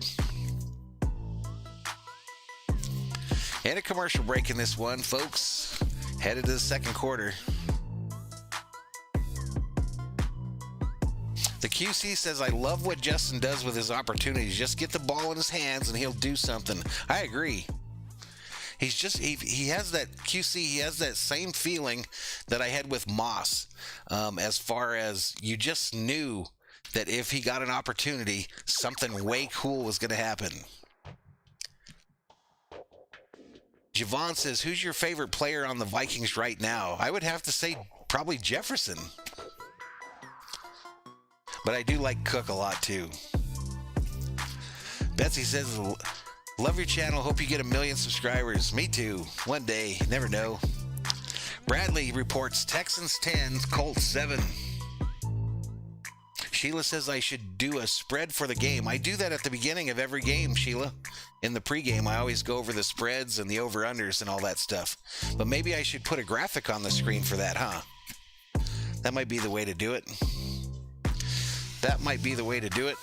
And a commercial break in this one, folks. Headed to the second quarter. The QC says, I love what Justin does with his opportunities. Just get the ball in his hands and he'll do something. I agree. He has that QC, he has that same feeling that I had with Moss, as far as you just knew that if he got an opportunity, something way cool was going to happen. Javon says, who's your favorite player on the Vikings right now? I would have to say probably Jefferson. But I do like Cook a lot too. Betsy says, love your channel. Hope you get 1 million subscribers. Me too. One day. Never know. Bradley reports Texans 10, Colts 7. Sheila says I should do a spread for the game. I do that at the beginning of every game, Sheila. In the pregame, I always go over the spreads and the over-unders and all that stuff. But maybe I should put a graphic on the screen for that, huh? That might be the way to do it. That might be the way to do it.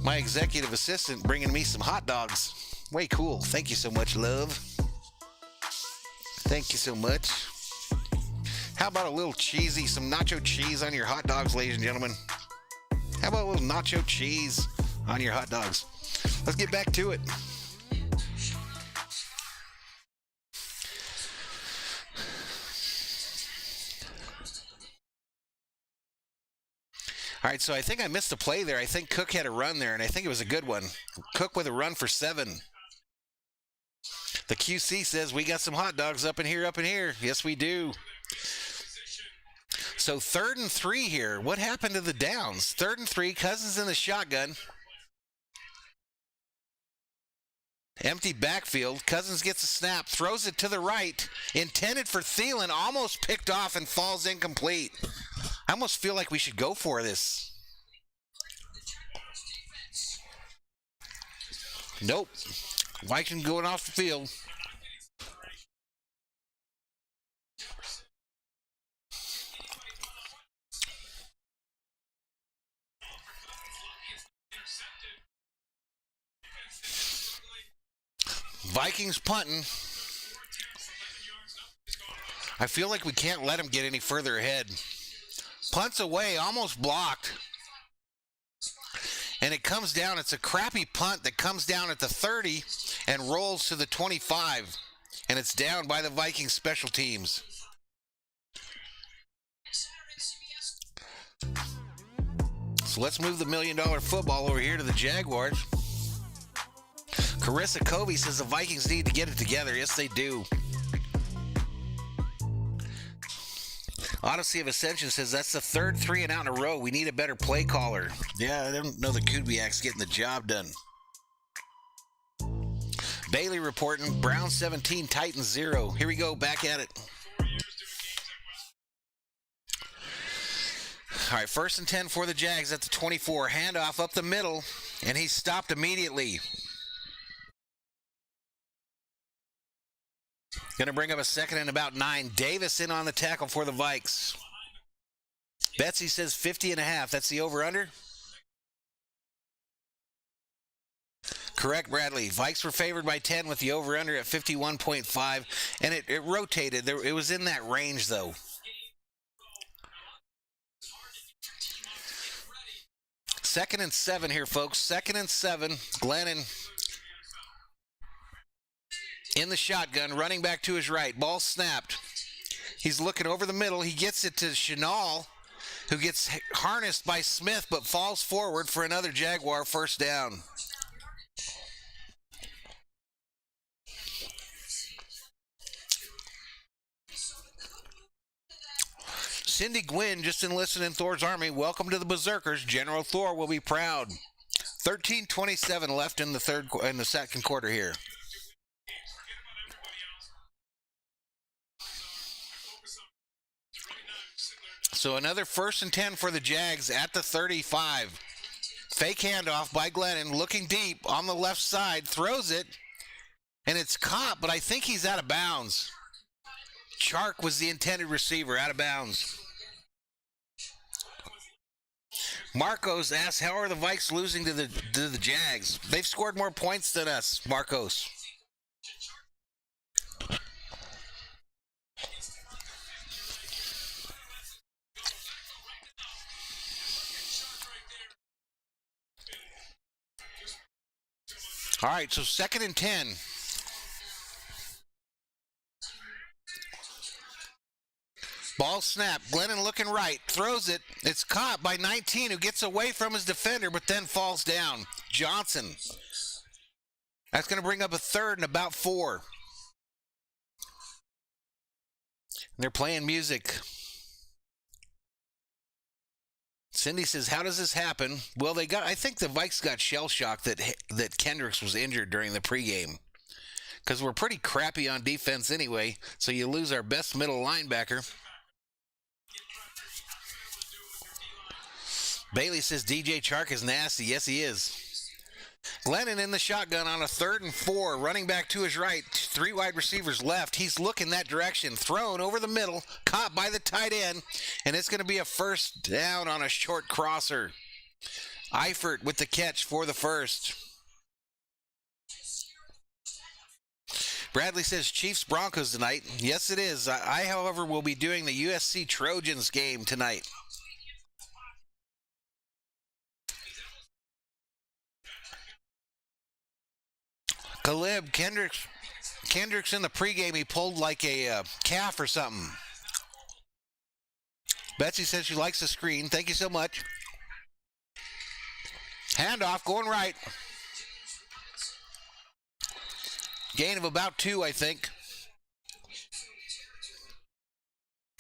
My executive assistant bringing me some hot dogs. Way cool. Thank you so much, love. Thank you so much. How about a little cheesy, some nacho cheese on your hot dogs, ladies and gentlemen? How about a little nacho cheese on your hot dogs? Let's get back to it. All right, so I think I missed a play there. I think Cook had a run there, and I think it was a good one. Cook with a run for 7. The QC says, we got some hot dogs up in here, up in here. Yes, we do. So 3rd and 3 here. What happened to the downs? 3rd and 3, Cousins in the shotgun. Empty backfield. Cousins gets a snap, throws it to the right. Intended for Thielen, almost picked off and falls incomplete. I almost feel like we should go for this. Nope. Vikings going off the field. Vikings punting. I feel like we can't let him get any further ahead. Punts away, almost blocked. And it comes down. It's a crappy punt that comes down at the 30 and rolls to the 25. And it's down by the Vikings special teams. So let's move the $1 million football over here to the Jaguars. Carissa Covey says the Vikings need to get it together. Yes, they do. Odyssey of Ascension says that's the 3rd 3-and-out in a row. We need a better play caller. Yeah, I don't know the Kubiak's getting the job done. Bailey reporting Browns 17, Titans 0. Here we go, back at it. All right, 1st and 10 for the Jags at the 24. Handoff up the middle, and he's stopped immediately. Going to bring up a 2nd and about 9. Davis in on the tackle for the Vikes. Betsy says 50.5. That's the over-under? Correct, Bradley. Vikes were favored by 10 with the over-under at 51.5. And it rotated. It was in that range, though. 2nd and 7 here, folks. 2nd and 7. Glennon in the shotgun, running back to his right. Ball snapped. He's looking over the middle. He gets it to Chenal, who gets harnessed by Smith but falls forward for another Jaguar first down. Cindy Gwynn just enlisted in Thor's Army. Welcome to the Berserkers. General Thor will be proud. 13:27 left in the second quarter here. So another 1st and 10 for the Jags at the 35. Fake handoff by Glennon, looking deep on the left side, throws it, and it's caught, but I think he's out of bounds. Chark was the intended receiver, out of bounds. Marcos asks, how are the Vikes losing to the Jags? They've scored more points than us, Marcos. All right, so 2nd and 10. Ball snap. Glennon looking right. Throws it. It's caught by 19, who gets away from his defender but then falls down. Johnson. That's going to bring up a 3rd and about 4. They're playing music. Cindy says, how does this happen? Well, I think the Vikes got shell-shocked that Kendricks was injured during the pregame. Because we're pretty crappy on defense anyway, so you lose our best middle linebacker. Bailey says DJ Chark is nasty. Yes, he is. Glennon in the shotgun on a 3rd and 4, running back to his right, 3 wide receivers left. He's looking that direction, thrown over the middle, caught by the tight end, and it's going to be a first down on a short crosser. Eifert with the catch for the first. Bradley says Chiefs Broncos tonight. Yes, it is. I, however, will be doing the USC Trojans game tonight. Caleb Kendricks in the pregame, he pulled like a calf or something. Betsy says she likes the screen. Thank you so much. Handoff going right. Gain of about 2, I think.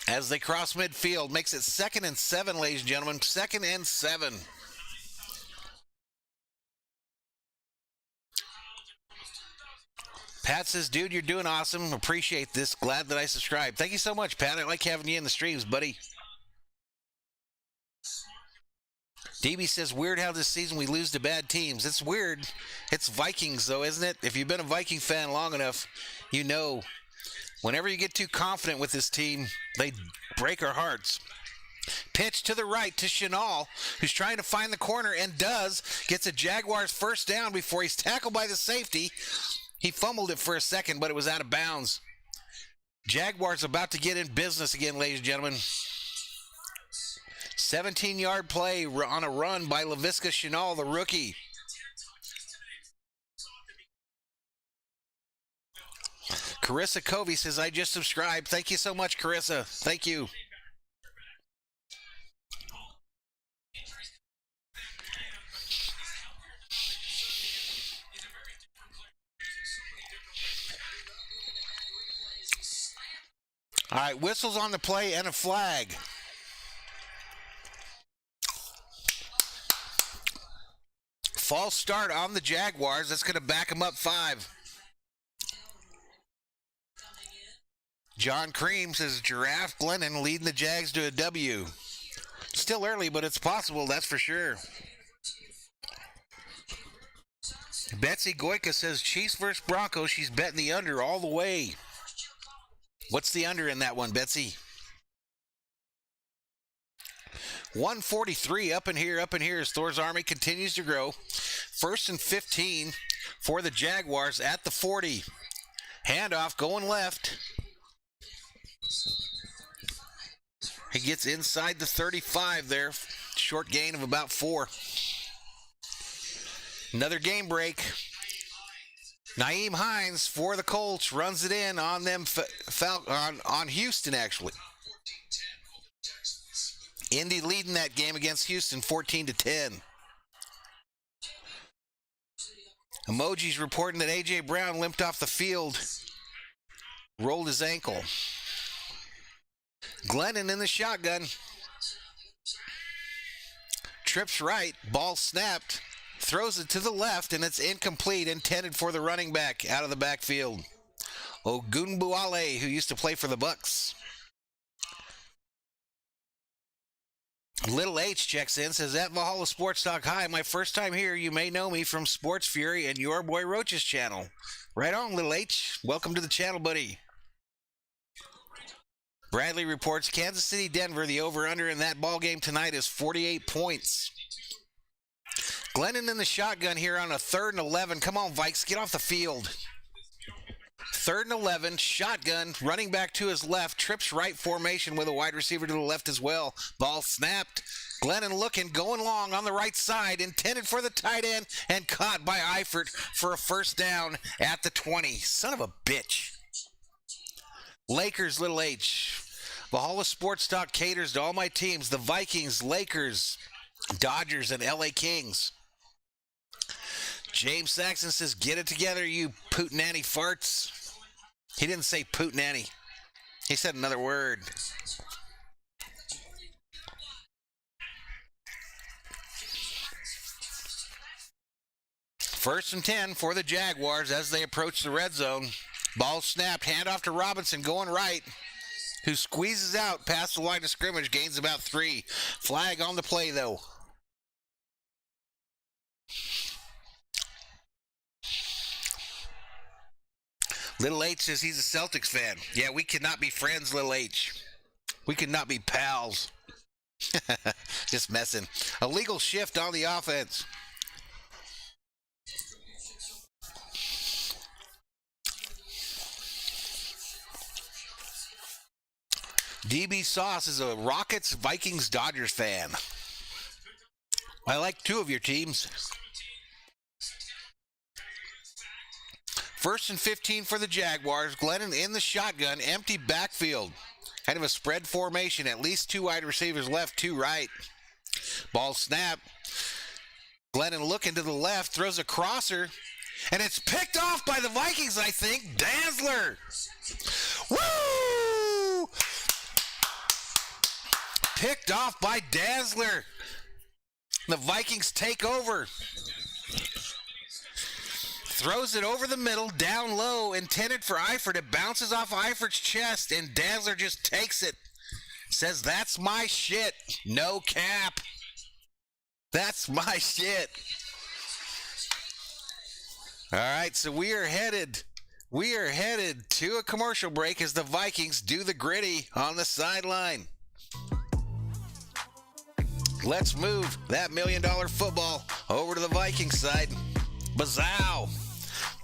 As they cross midfield, makes it 2nd and 7, ladies and gentlemen. 2nd and 7. Pat says, dude, you're doing awesome. Appreciate this. Glad that I subscribed. Thank you so much, Pat. I like having you in the streams, buddy. DB says, weird how this season we lose to bad teams. It's weird. It's Vikings, though, isn't it? If you've been a Viking fan long enough, you know whenever you get too confident with this team, they break our hearts. Pitch to the right to Chenal, who's trying to find the corner and gets a Jaguars first down before he's tackled by the safety. He fumbled it for a second, but it was out of bounds. Jaguars about to get in business again, ladies and gentlemen. 17-yard play on a run by Laviska Chenal, the rookie. Carissa Covey says, I just subscribed. Thank you so much, Carissa. Thank you. All right, whistles on the play and a flag. False start on the Jaguars. That's going to back them up 5. John Cream says Giraffe Glennon leading the Jags to a W. Still early, but it's possible, that's for sure. Betsy Goyka says Chiefs versus Broncos. She's betting the under all the way. What's the under in that one, Betsy? 143 up in here as Thor's Army continues to grow. 1st and 15 for the Jaguars at the 40. Handoff going left. He gets inside the 35 there. Short gain of about 4. Another game break. Nyheim Hines for the Colts runs it in on them on Houston, actually. Indy leading that game against Houston 14-10. Emoji's reporting that A.J. Brown limped off the field, rolled his ankle. Glennon in the shotgun. Trips right, ball snapped, throws it to the left, and it's incomplete, intended for the running back out of the backfield. Ogunbuale, who used to play for the Bucks. Little H checks in, says, at Valhalla Sports Talk, hi, my first time here. You may know me from Sports Fury and Your Boy Roach's channel. Right on, Little H. Welcome to the channel, buddy. Bradley reports, Kansas City, Denver, the over-under in that ball game tonight is 48 points. Glennon in the shotgun here on a 3rd and 11. Come on, Vikes, get off the field. 3rd and 11, shotgun, running back to his left, trips right formation with a wide receiver to the left as well. Ball snapped. Glennon looking, going long on the right side, intended for the tight end, and caught by Eifert for a first down at the 20. Son of a bitch. Lakers, Little H. Valhalla Sports Talk caters to all my teams, the Vikings, Lakers, Dodgers, and LA Kings. James Saxon says, get it together, you pootinanny farts. He didn't say pootinanny. He said another word. First and 10 for the Jaguars as they approach the red zone. Ball snapped, handoff to Robinson going right, who squeezes out past the line of scrimmage, gains about 3. Flag on the play, though. Little H says he's a Celtics fan. Yeah, we cannot be friends, Little H. We could not be pals. Just messing. Illegal shift on the offense. DB Sauce is a Rockets, Vikings, Dodgers fan. I like 2 of your teams. First and 15 for the Jaguars. Glennon in the shotgun, empty backfield. Kind of a spread formation, at least 2 wide receivers left, 2 right. Ball snap. Glennon looking to the left, throws a crosser, and it's picked off by the Vikings, I think. Danzler. Woo! Picked off by Danzler. The Vikings take over. Throws it over the middle, down low, intended for Eifert. It bounces off Eifert's chest, and Danzler just takes it. Says, that's my shit. No cap. That's my shit. All right, so we are headed to a commercial break as the Vikings do the gritty on the sideline. Let's move that $1 million football over to the Vikings side. Bazow.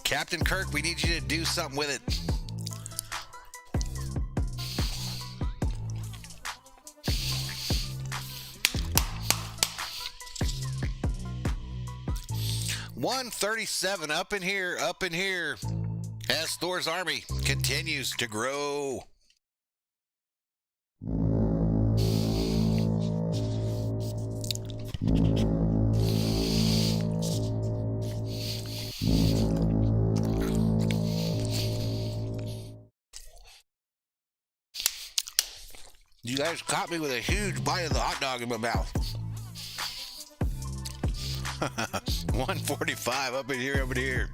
Captain Kirk, we need you to do something with it. $137 up in here, as Thor's army continues to grow. You guys caught me with a huge bite of the hot dog in my mouth. 145 up in here.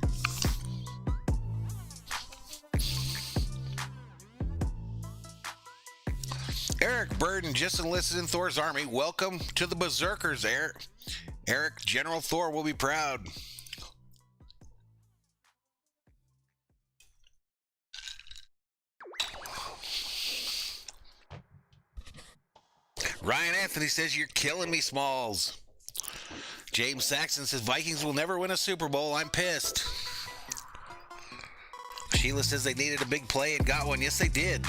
Eric Burden just enlisted in Thor's army. Welcome to the Berserkers, Eric. Eric, General Thor will be proud. Ryan Anthony says, you're killing me, Smalls. James Saxon says, Vikings will never win a Super Bowl. I'm pissed. Sheila says they needed a big play and got one. Yes, they did.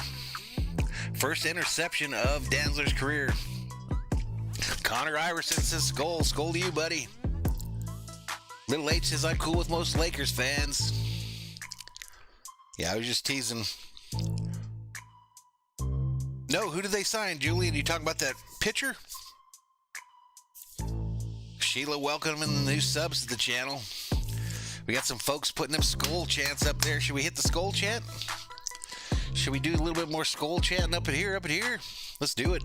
First interception of Danzler's career. Connor Iverson says, SKOL to you, buddy. Little H says I'm cool with most Lakers fans. Yeah, I was just teasing. No, who did they sign, Julian? You talking about that pitcher? Sheila welcoming the new subs to the channel. We got some folks putting them SKOL chants up there. Should we hit the SKOL chant? Should we do a little bit more SKOL chanting up in here? Let's do it.